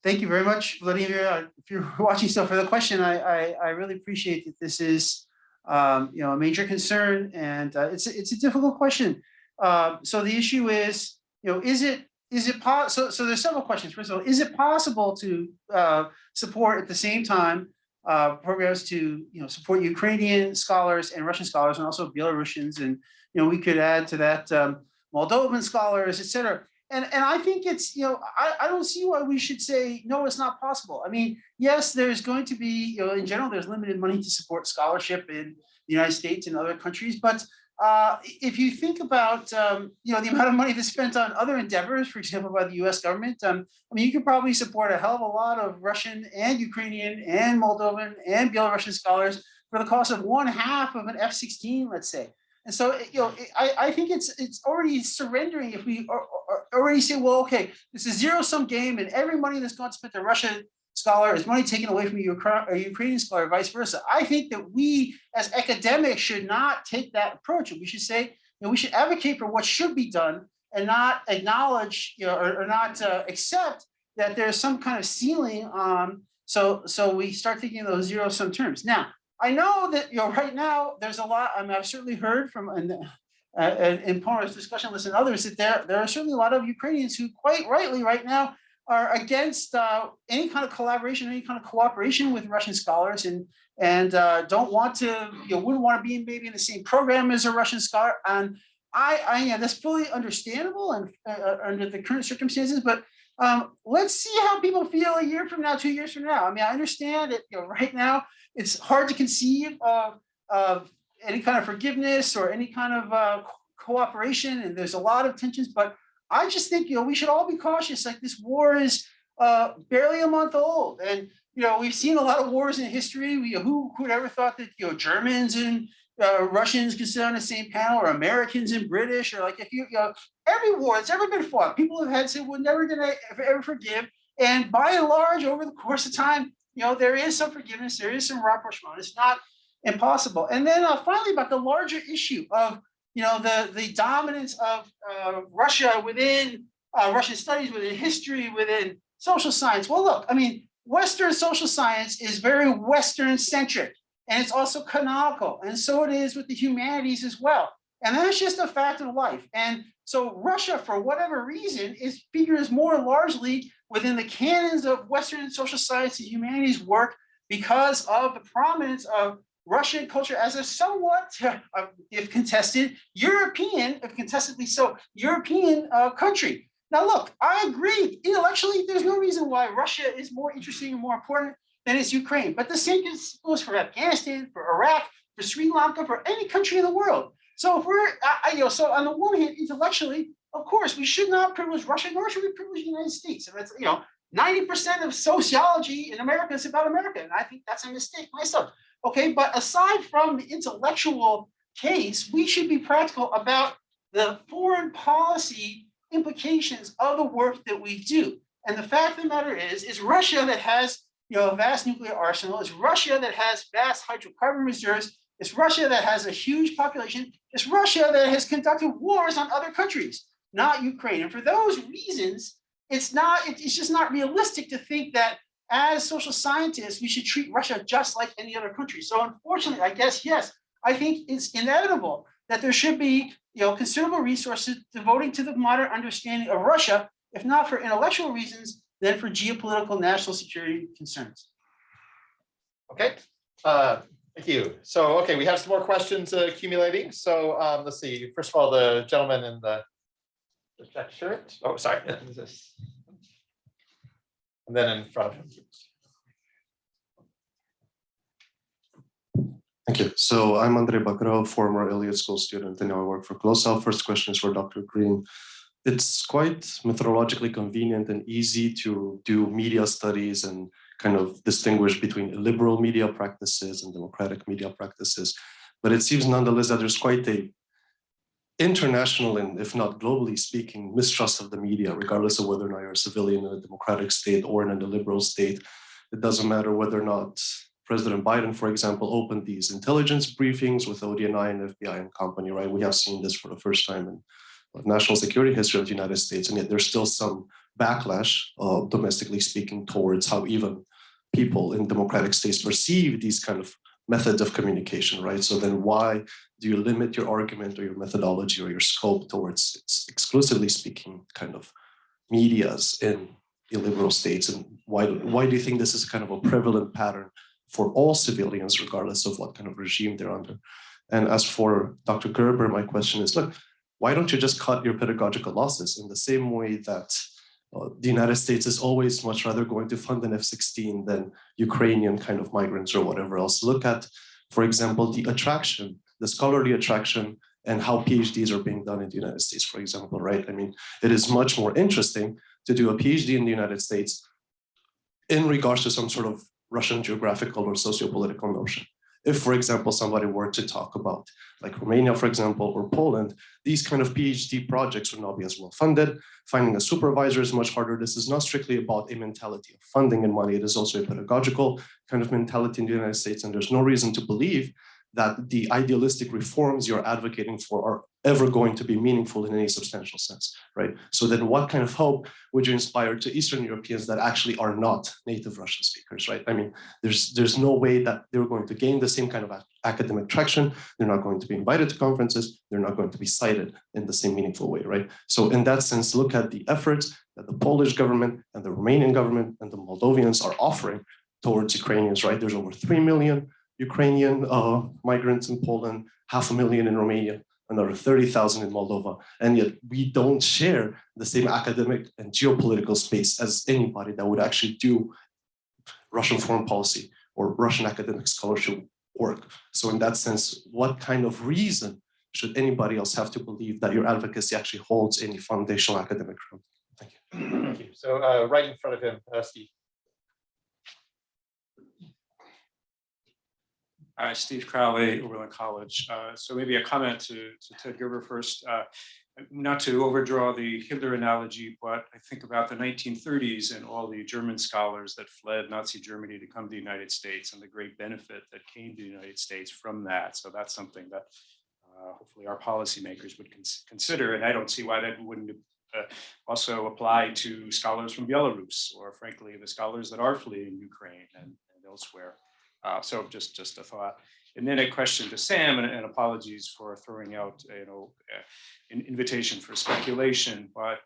thank you very much, Vladimir. If you're watching still for the question, I really appreciate that this is a major concern, and it's a difficult question. So the issue is, is it possible? So there's several questions. First of all, is it possible to support at the same time programs to support Ukrainian scholars and Russian scholars, and also Belarusians, and we could add to that Moldovan scholars, etc. And I think it's I don't see why we should say no, it's not possible. I mean, yes, there's going to be in general there's limited money to support scholarship in the United States and other countries, but if you think about the amount of money that's spent on other endeavors, for example, by the U.S. government, I mean, you could probably support a hell of a lot of Russian and Ukrainian and Moldovan and Belarusian scholars for the cost of 1/2 of an F-16, let's say. And so, I think it's already surrendering if we already say, well, okay, this is a zero-sum game, and every money that's gone spent to Russia scholar is money taken away from a Ukrainian scholar, vice versa. I think that we as academics should not take that approach. We should say, we should advocate for what should be done and not acknowledge, or not accept that there's some kind of ceiling on. So we start thinking of those zero-sum terms. Now, I know that right now there's a lot. I mean, I've certainly heard from in PONARS discussion list and others that there are certainly a lot of Ukrainians who quite rightly right now are against any kind of collaboration, any kind of cooperation with Russian scholars, and don't want to, wouldn't want to be maybe in the same program as a Russian scholar. And that's fully understandable and under the current circumstances. But let's see how people feel a year from now, 2 years from now. I mean, I understand that right now it's hard to conceive of any kind of forgiveness or any kind of cooperation, and there's a lot of tensions, but I just think, we should all be cautious. Like, this war is barely a month old. And, we've seen a lot of wars in history. Who would ever thought that, Germans and Russians could sit on the same panel, or Americans and British, or like every war that's ever been fought, people have had said, we're never going to ever forgive. And by and large, over the course of time, there is some forgiveness. There is some rapprochement. It's not impossible. And then finally, about the larger issue of the dominance of Russia within Russian studies, within history, within social science. Well, look, I mean, Western social science is very Western-centric, and it's also canonical, and so it is with the humanities as well. And that's just a fact of life. And so Russia, for whatever reason, figures more largely within the canons of Western social science and humanities work because of the prominence of Russian culture as a somewhat, if contested, European, if contestedly so, European country. Now, look, I agree. Intellectually, there's no reason why Russia is more interesting and more important than is Ukraine. But the same goes for Afghanistan, for Iraq, for Sri Lanka, for any country in the world. So if we're, so on the one hand, intellectually, of course, we should not privilege Russia, nor should we privilege the United States. And that's, 90% of sociology in America is about America, and I think that's a mistake myself. Okay, but aside from the intellectual case, we should be practical about the foreign policy implications of the work that we do. And the fact of the matter is Russia that has a vast nuclear arsenal, it's Russia that has vast hydrocarbon reserves, it's Russia that has a huge population, it's Russia that has conducted wars on other countries, not Ukraine. And for those reasons, it's just not realistic to think that as social scientists, we should treat Russia just like any other country. So unfortunately, I guess, yes, I think it's inevitable that there should be considerable resources devoting to the modern understanding of Russia, if not for intellectual reasons, then for geopolitical national security concerns. Okay, thank you. So, okay, we have some more questions accumulating. So let's see. First of all, the gentleman in the check shirt. Oh, sorry. And then in front of him. Thank you. So I'm Andrei Bakarov, former Elliott School student, and now I work for Closeup. First question is for Dr. Greene. It's quite methodologically convenient and easy to do media studies and kind of distinguish between liberal media practices and democratic media practices. But it seems nonetheless that there's quite a international and, if not globally speaking, mistrust of the media, regardless of whether or not you're a civilian in a democratic state or in a liberal state. It doesn't matter whether or not President Biden, for example, opened these intelligence briefings with ODNI and FBI and company, right? We have seen this for the first time in national security history of the United States, and yet there's still some backlash, domestically speaking, towards how even people in democratic states perceive these kind of methods of communication, right? So then why do you limit your argument or your methodology or your scope towards exclusively speaking kind of medias in illiberal states? And why do you think this is kind of a prevalent pattern for all civilians, regardless of what kind of regime they're under? And as for Dr. Gerber, my question is, look, why don't you just cut your pedagogical losses in the same way that the United States is always much rather going to fund an F-16 than Ukrainian kind of migrants or whatever else? Look at, for example, the attraction, the scholarly attraction, and how PhDs are being done in the United States, for example, right? I mean, it is much more interesting to do a PhD in the United States in regards to some sort of Russian geographical or socio-political notion. If, for example, somebody were to talk about like Romania, for example, or Poland, these kind of PhD projects would not be as well funded. Finding a supervisor is much harder. This is not strictly about a mentality of funding and money. It is also a pedagogical kind of mentality in the United States. And there's no reason to believe that the idealistic reforms you're advocating for are ever going to be meaningful in any substantial sense, right? So then what kind of hope would you inspire to Eastern Europeans that actually are not native Russian speakers, right? I mean, there's no way that they're going to gain the same kind of academic traction. They're not going to be invited to conferences. They're not going to be cited in the same meaningful way, right? So in that sense, look at the efforts that the Polish government and the Romanian government and the Moldovians are offering towards Ukrainians, right? There's over 3 million Ukrainian migrants in Poland, 500,000 in Romania, another 30,000 in Moldova. And yet we don't share the same academic and geopolitical space as anybody that would actually do Russian foreign policy or Russian academic scholarship work. So in that sense, what kind of reason should anybody else have to believe that your advocacy actually holds any foundational academic ground? Thank you. Thank you. So right in front of him, Steve. Steve Crowley, Oberlin College. So maybe a comment to Ted Gerber first. Not to overdraw the Hitler analogy, but I think about the 1930s and all the German scholars that fled Nazi Germany to come to the United States and the great benefit that came to the United States from that. So that's something that hopefully our policymakers would consider. And I don't see why that wouldn't also apply to scholars from Belarus, or frankly, the scholars that are fleeing Ukraine and elsewhere. So just a thought. And then a question to Sam, and apologies for throwing out, an invitation for speculation. But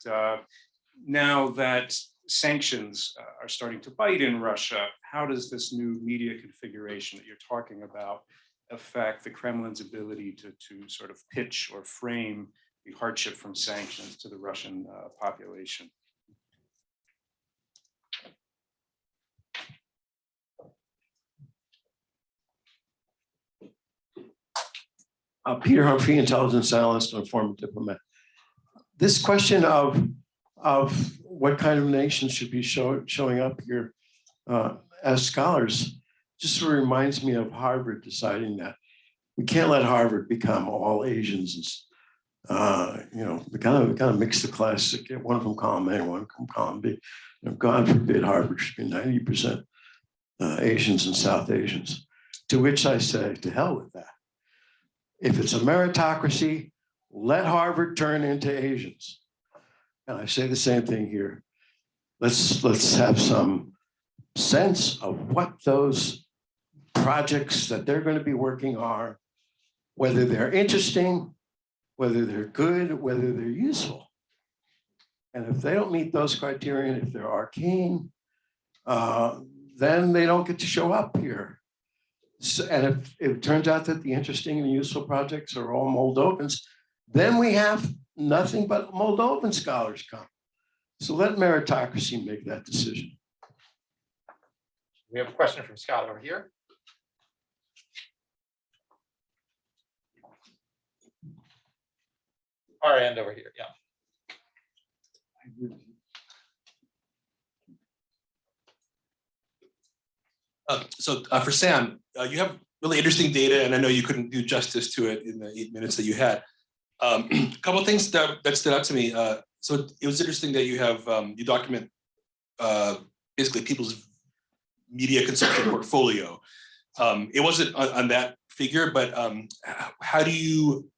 now that sanctions are starting to bite in Russia, how does this new media configuration that you're talking about affect the Kremlin's ability to sort of pitch or frame the hardship from sanctions to the Russian population? Peter Humphrey, intelligence analyst and former diplomat. This question of what kind of nations should be showing up here as scholars just sort of reminds me of Harvard deciding that we can't let Harvard become all Asians. We gotta mix the class, get one from column A, one from column B. God forbid Harvard should be 90% Asians and South Asians. To which I say, to hell with that. If it's a meritocracy, let Harvard turn into Asians. And I say the same thing here. Let's have some sense of what those projects that they're going to be working are, whether they're interesting, whether they're good, whether they're useful. And if they don't meet those criteria, if they're arcane, then they don't get to show up here. So, and if it turns out that the interesting and useful projects are all Moldovans, then we have nothing but Moldovan scholars come. So let meritocracy make that decision. We have a question from Scott over here. Our end over here, yeah. For Sam, you have really interesting data, and I know you couldn't do justice to it in the 8 minutes that you had. A couple of things that stood out to me. So it was interesting that you have you document basically people's media consumption portfolio. It wasn't on that figure, but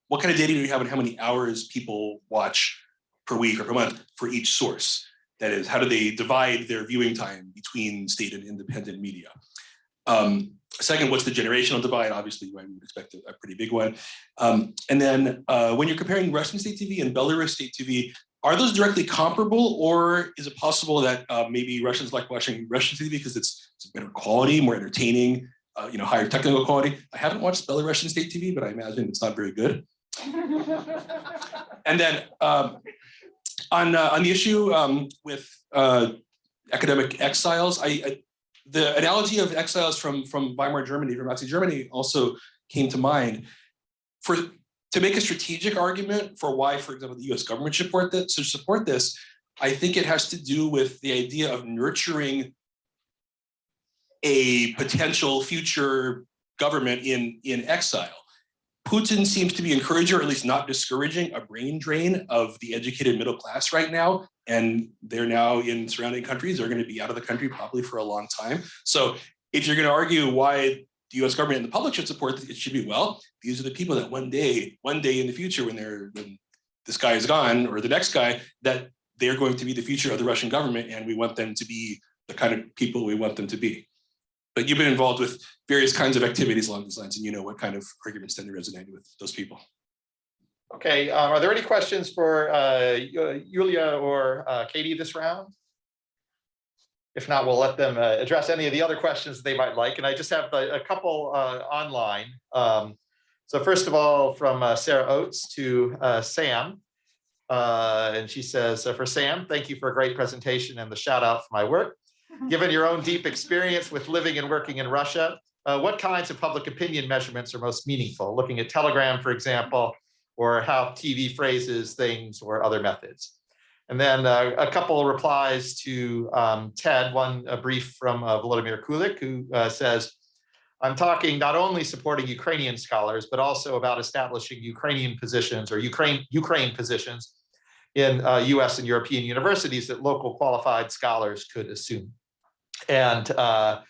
what kind of data do you have on how many hours people watch per week or per month for each source? That is, how do they divide their viewing time between state and independent media? Second, what's the generational divide? Obviously, we would expect a pretty big one. And then when you're comparing Russian state TV and Belarus state TV, are those directly comparable, or is it possible that maybe Russians like watching Russian TV because it's better quality, more entertaining, higher technical quality? I haven't watched Belarusian state TV, but I imagine it's not very good. And then on the issue with academic exiles, the analogy of exiles from Weimar Germany, from Nazi Germany, also came to mind. To make a strategic argument for why, for example, the U.S. government should support this, I think it has to do with the idea of nurturing a potential future government in exile. Putin seems to be encouraging, or at least not discouraging, a brain drain of the educated middle class right now. And they're now in surrounding countries. They're going to be out of the country probably for a long time. So if you're going to argue why the US government and the public should support it, should be, well, these are the people that one day in the future, when this guy is gone, or the next guy, that they're going to be the future of the Russian government, and we want them to be the kind of people we want them to be. But you've been involved with various kinds of activities along these lines, and you know what kind of arguments tend to resonate with those people. Okay, are there any questions for Yulia or Katie this round? If not, we'll let them address any of the other questions they might like. And I just have a couple online. So first of all, from Sarah Oates to Sam. And she says, for Sam, thank you for a great presentation and the shout out for my work. Given your own deep experience with living and working in Russia, what kinds of public opinion measurements are most meaningful? Looking at Telegram, for example, or how TV phrases things or other methods. And then a couple of replies to Ted, one brief from Volodymyr Kulik, who says, I'm talking not only supporting Ukrainian scholars, but also about establishing Ukrainian positions or Ukraine positions in US and European universities that local qualified scholars could assume. And Olya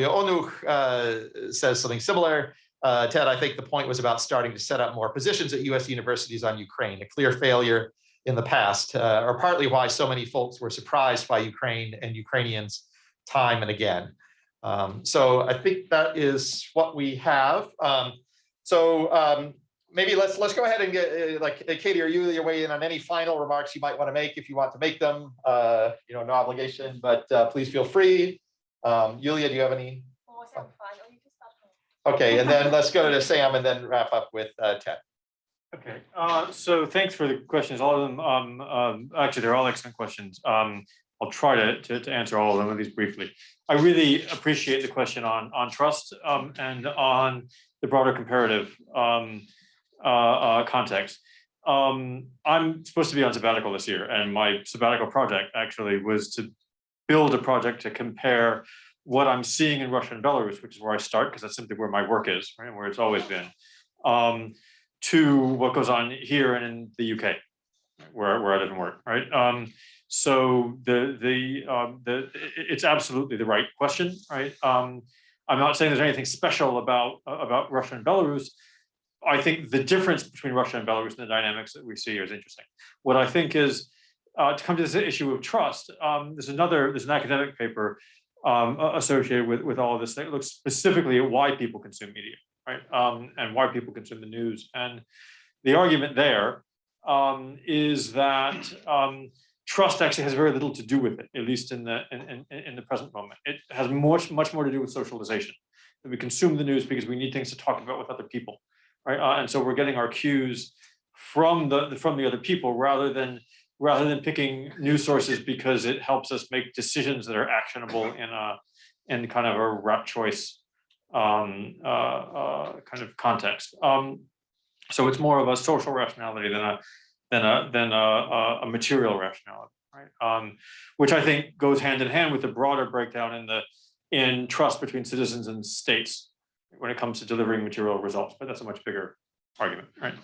Onuch says something similar. Ted, I think the point was about starting to set up more positions at US universities on Ukraine, a clear failure in the past, or partly why so many folks were surprised by Ukraine and Ukrainians time and again. So I think that is what we have. Maybe let's go ahead and get like Katie or Yulia weigh in on any final remarks you might want to make if you want to make them. No obligation, but please feel free. Yulia, do you have any? Okay, and then let's go to Sam and then wrap up with Ted. Okay, so thanks for the questions. All of them, actually, they're all excellent questions. I'll try to answer all of them, at least briefly. I really appreciate the question on trust and on the broader comparative context. I'm supposed to be on sabbatical this year, and my sabbatical project actually was to build a project to compare what I'm seeing in Russia and Belarus, which is where I start, because that's simply where my work is, right, where it's always been, to what goes on here and in the UK, where I live and work, right? So it's absolutely the right question, right? I'm not saying there's anything special about Russia and Belarus. I think the difference between Russia and Belarus and the dynamics that we see here is interesting. What I think is, to come to this issue of trust, there's an academic paper associated with all of this that looks specifically at why people consume media, right? And why people consume the news. And the argument there is that trust actually has very little to do with it, at least in the present moment. It has much more to do with socialization. That we consume the news because we need things to talk about with other people, right? And so we're getting our cues from the other people rather than picking news sources because it helps us make decisions that are actionable in kind of a rat choice kind of context. So it's more of a social rationality than a material rationality, right? Which I think goes hand in hand with the broader breakdown in trust between citizens and states when it comes to delivering material results. But that's a much bigger argument, right?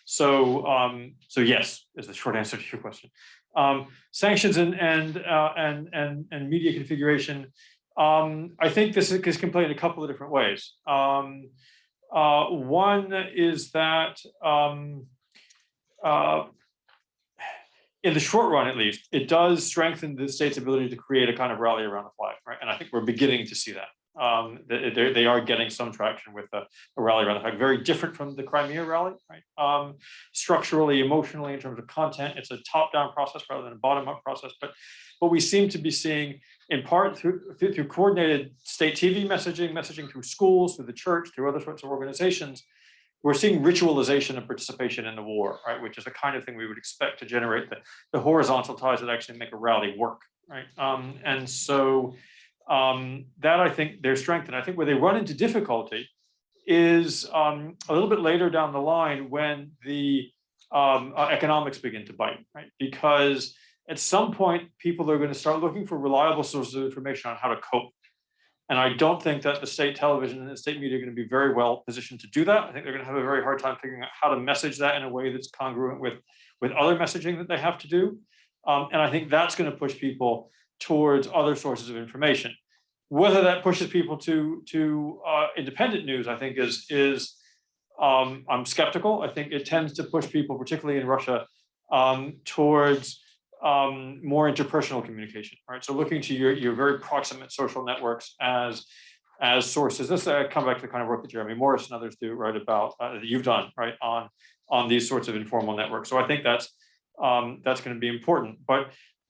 So yes, is the short answer to your question. Sanctions and media configuration. I think this can play in a couple of different ways. One is that in the short run, at least, it does strengthen the state's ability to create a kind of rally around the flag, right? And I think we're beginning to see that. They are getting some traction with a rally around the flag, very different from the Crimea rally, right? Structurally, emotionally, in terms of content, it's a top-down process rather than a bottom-up process. But what we seem to be seeing, in part through coordinated state TV messaging through schools, through the church, through other sorts of organizations, we're seeing ritualization of participation in the war, right? Which is the kind of thing we would expect to generate the horizontal ties that actually make a rally work, right? And so that I think their strength, and I think where they run into difficulty is a little bit later down the line when the economics begin to bite, right? Because at some point, people are going to start looking for reliable sources of information on how to cope. And I don't think that the state television and the state media are going to be very well positioned to do that. I think they're going to have a very hard time figuring out how to message that in a way that's congruent with other messaging that they have to do. And I think that's going to push people towards other sources of information. Whether that pushes people to independent news, I think is I'm skeptical. I think it tends to push people, particularly in Russia, towards more interpersonal communication, right? So looking to your very proximate social networks as sources. This I come back to the kind of work that Jeremy Morris and others do, right, about that you've done, right, on these sorts of informal networks. So I think that's going to be important.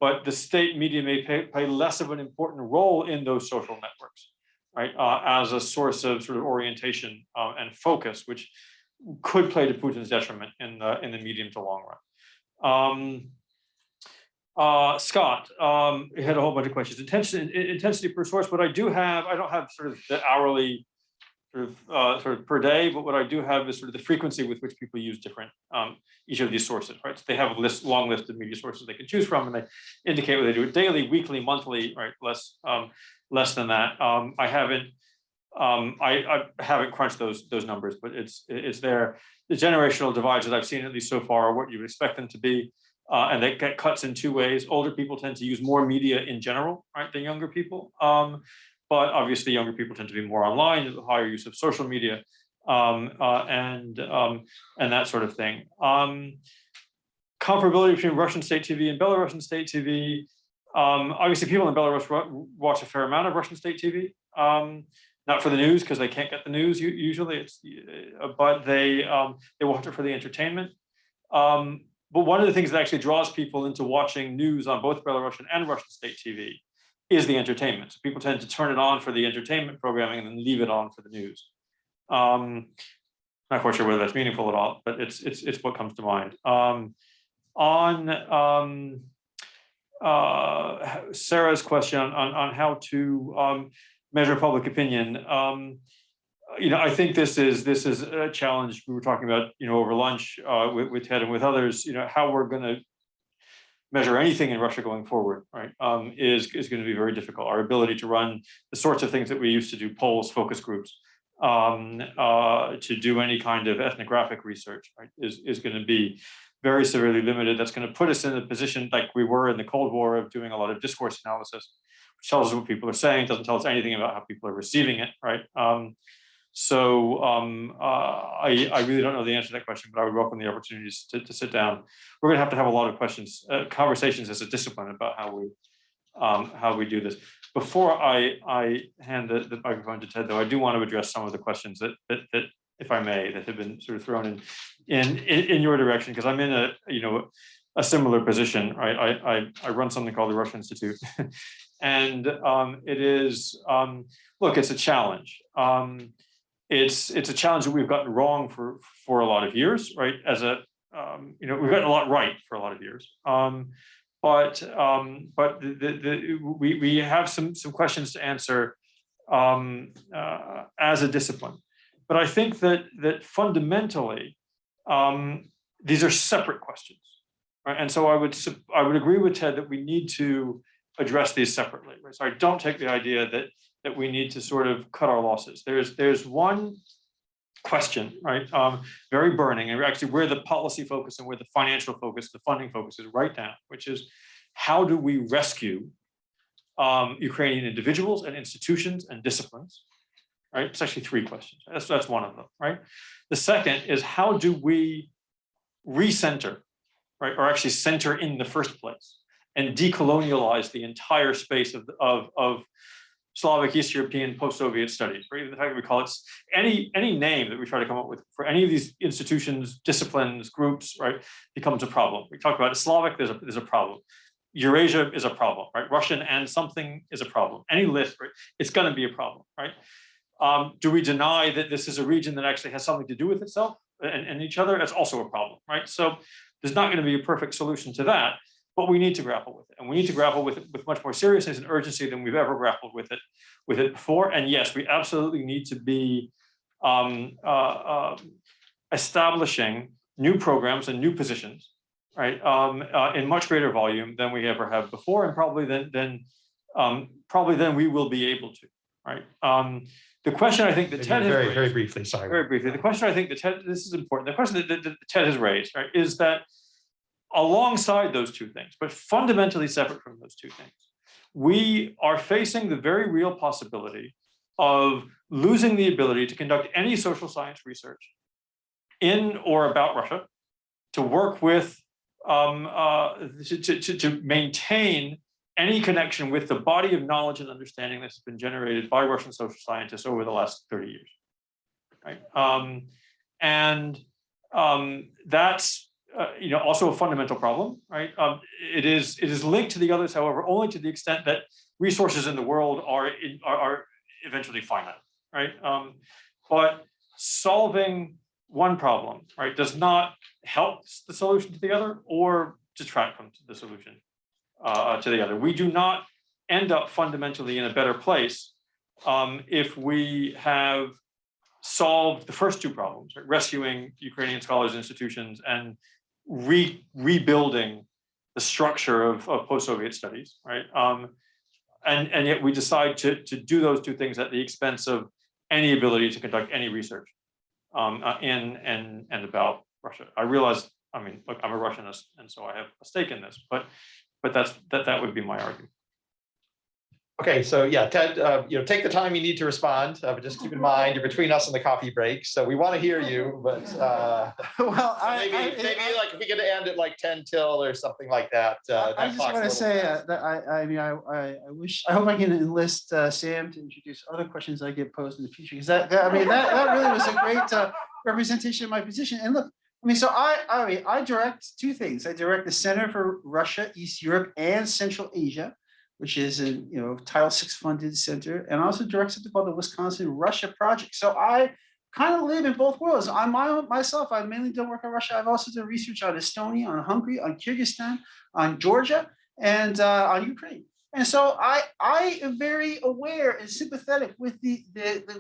But the state media may play less of an important role in those social networks, right, as a source of sort of orientation and focus, which could play to Putin's detriment in the medium to long run. Scott, you had a whole bunch of questions. Intensity per source. What I don't have sort of the hourly sort of per day, but what I do have is sort of the frequency with which people use different each of these sources, right? So they have a long list of media sources they can choose from, and they indicate whether they do it daily, weekly, monthly, right? Less than that. I haven't crunched those numbers, but it's there. The generational divides that I've seen, at least so far, are what you would expect them to be. And they get cuts in two ways. Older people tend to use more media in general, right, than younger people. But obviously, younger people tend to be more online, higher use of social media, and that sort of thing. Comparability between Russian state TV and Belarusian state TV. Obviously, people in Belarus watch a fair amount of Russian state TV. Not for the news, because they can't get the news usually. But they watch it for the entertainment. But one of the things that actually draws people into watching news on both Belarusian and Russian state TV is the entertainment. So people tend to turn it on for the entertainment programming and then leave it on for the news. Not quite sure whether that's meaningful at all, but it's what comes to mind. On Sarah's question on how to measure public opinion. I think this is a challenge we were talking about, over lunch with Ted and with others. How we're going to measure anything in Russia going forward, right, is going to be very difficult. Our ability to run the sorts of things that we used to do, polls, focus groups, to do any kind of ethnographic research, right, is going to be very severely limited. That's going to put us in a position like we were in the Cold War of doing a lot of discourse analysis, which tells us what people are saying, doesn't tell us anything about how people are receiving it, right? I really don't know the answer to that question, but I would welcome the opportunities to sit down. We're going to have a lot of questions, conversations as a discipline about how we do this. Before I hand the microphone to Ted, though, I do want to address some of the questions that if I may, that have been sort of thrown in your direction, because I'm in a similar position, right? I run something called the Russia Institute, and it is look, it's a challenge. It's a challenge that we've gotten wrong for a lot of years, right? As we've gotten a lot right for a lot of years, but we have some questions to answer as a discipline. But I think that fundamentally these are separate questions, right? And so I would agree with Ted that we need to address these separately, right? So I don't take the idea that we need to sort of cut our losses. There's one question, right, very burning, and actually where the policy focus and where the financial focus, the funding focus is right now, which is how do we rescue Ukrainian individuals and institutions and disciplines, right? It's actually three questions. That's one of them, right? The second is how do we recenter, right, or actually center in the first place and decolonialize the entire space of Slavic, East European, post-Soviet studies, right? The fact that we call it any name that we try to come up with for any of these institutions, disciplines, groups, right, becomes a problem. We talk about Slavic, there's a problem. Eurasia is a problem, right? Russian and something is a problem. Any list, right, it's going to be a problem, right? Do we deny that this is a region that actually has something to do with itself and each other? That's also a problem, right? So there's not going to be a perfect solution to that, but we need to grapple with it, and we need to grapple with it with much more seriousness and urgency than we've ever grappled with it before. And yes, we absolutely need to be establishing new programs and new positions, right, in much greater volume than we ever have before, and probably then we will be able to, right? The question I think that Ted has raised, very briefly, sorry. Very briefly, the question I think that Ted, this is important, the question that Ted has raised, right, is that alongside those two things, but fundamentally separate from those two things, we are facing the very real possibility of losing the ability to conduct any social science research in or about Russia, to work with, to maintain any connection with the body of knowledge and understanding that's been generated by Russian social scientists over the last 30 years, right? That's also a fundamental problem, right? It is linked to the others, however, only to the extent that resources in the world are eventually finite, right? But solving one problem, right, does not help the solution to the other or detract from the solution to the other. We do not end up fundamentally in a better place if we have solved the first two problems, right? Rescuing Ukrainian scholars and institutions and rebuilding the structure of post-Soviet studies, right? And yet we decide to do those two things at the expense of any ability to conduct any research in and about Russia. I realize, I mean, look, I'm a Russianist, and so I have a stake in this, but that would be my argument. Okay, so yeah, Ted, take the time you need to respond, but just keep in mind you're between us and the coffee break, so we want to hear you, but well, maybe like if we could end at like 10 till or something like that. I just want to say that I hope I can enlist Sam to introduce other questions I get posed in the future, because that really was a great representation of my position. And look, I mean, so I direct two things. I direct the Center for Russia, East Europe, and Central Asia, which is a Title VI funded center, and I also direct something called the Wisconsin-Russia Project. So I kind of live in both worlds. On myself, I mainly don't work on Russia. I've also done research on Estonia, on Hungary, on Kyrgyzstan, on Georgia, and on Ukraine. And so I am very aware and sympathetic with the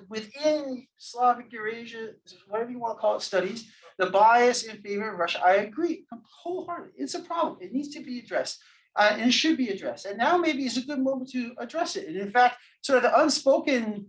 within Slavic Eurasia, whatever you want to call it, studies, the bias in favor of Russia. I agree wholeheartedly. It's a problem. It needs to be addressed, and it should be addressed. And now maybe is a good moment to address it. And in fact, sort of the unspoken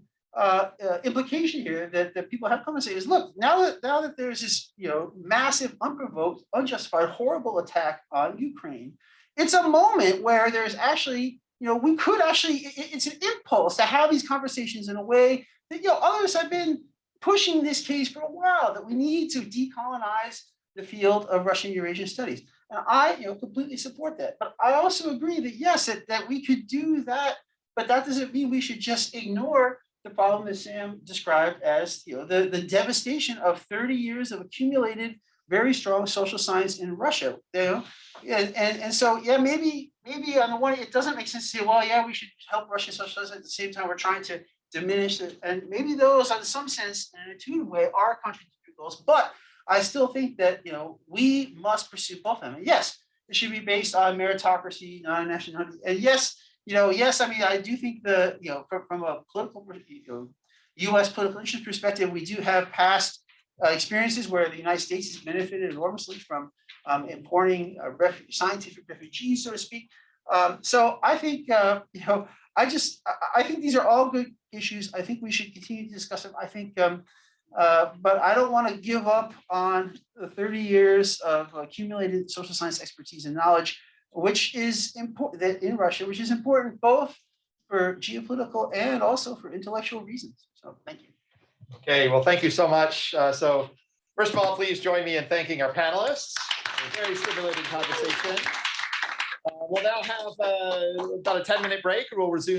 implication here that people have come and say is, look, now that there's this massive, unprovoked, unjustified, horrible attack on Ukraine, it's a moment where there's actually we could actually, it's an impulse to have these conversations in a way that, others have been pushing this case for a while, that we need to decolonize the field of Russian Eurasian studies. And I, completely support that. But I also agree that, yes, that we could do that, but that doesn't mean we should just ignore the problem that Sam described as, the devastation of 30 years of accumulated, very strong social science in Russia. And so, yeah, maybe on the one, it doesn't make sense to say, well, yeah, we should help Russian socialism at the same time we're trying to diminish it. And maybe those, in some sense, in an intuitive way, are contradictory goals. But I still think that, we must pursue both of them. And yes, it should be based on meritocracy, non-nationality. And yes, I mean, I do think from a political, U.S. political interest perspective, we do have past experiences where the United States has benefited enormously from importing scientific refugees, so to speak. So I think, I think these are all good issues. I think we should continue to discuss them. I think, but I don't want to give up on the 30 years of accumulated social science expertise and knowledge, which is important in Russia, which is important both for geopolitical and also for intellectual reasons. So thank you. Okay, well, thank you so much. So first of all, please join me in thanking our panelists. A very stimulating conversation. We'll now have about a 10-minute break. We'll resume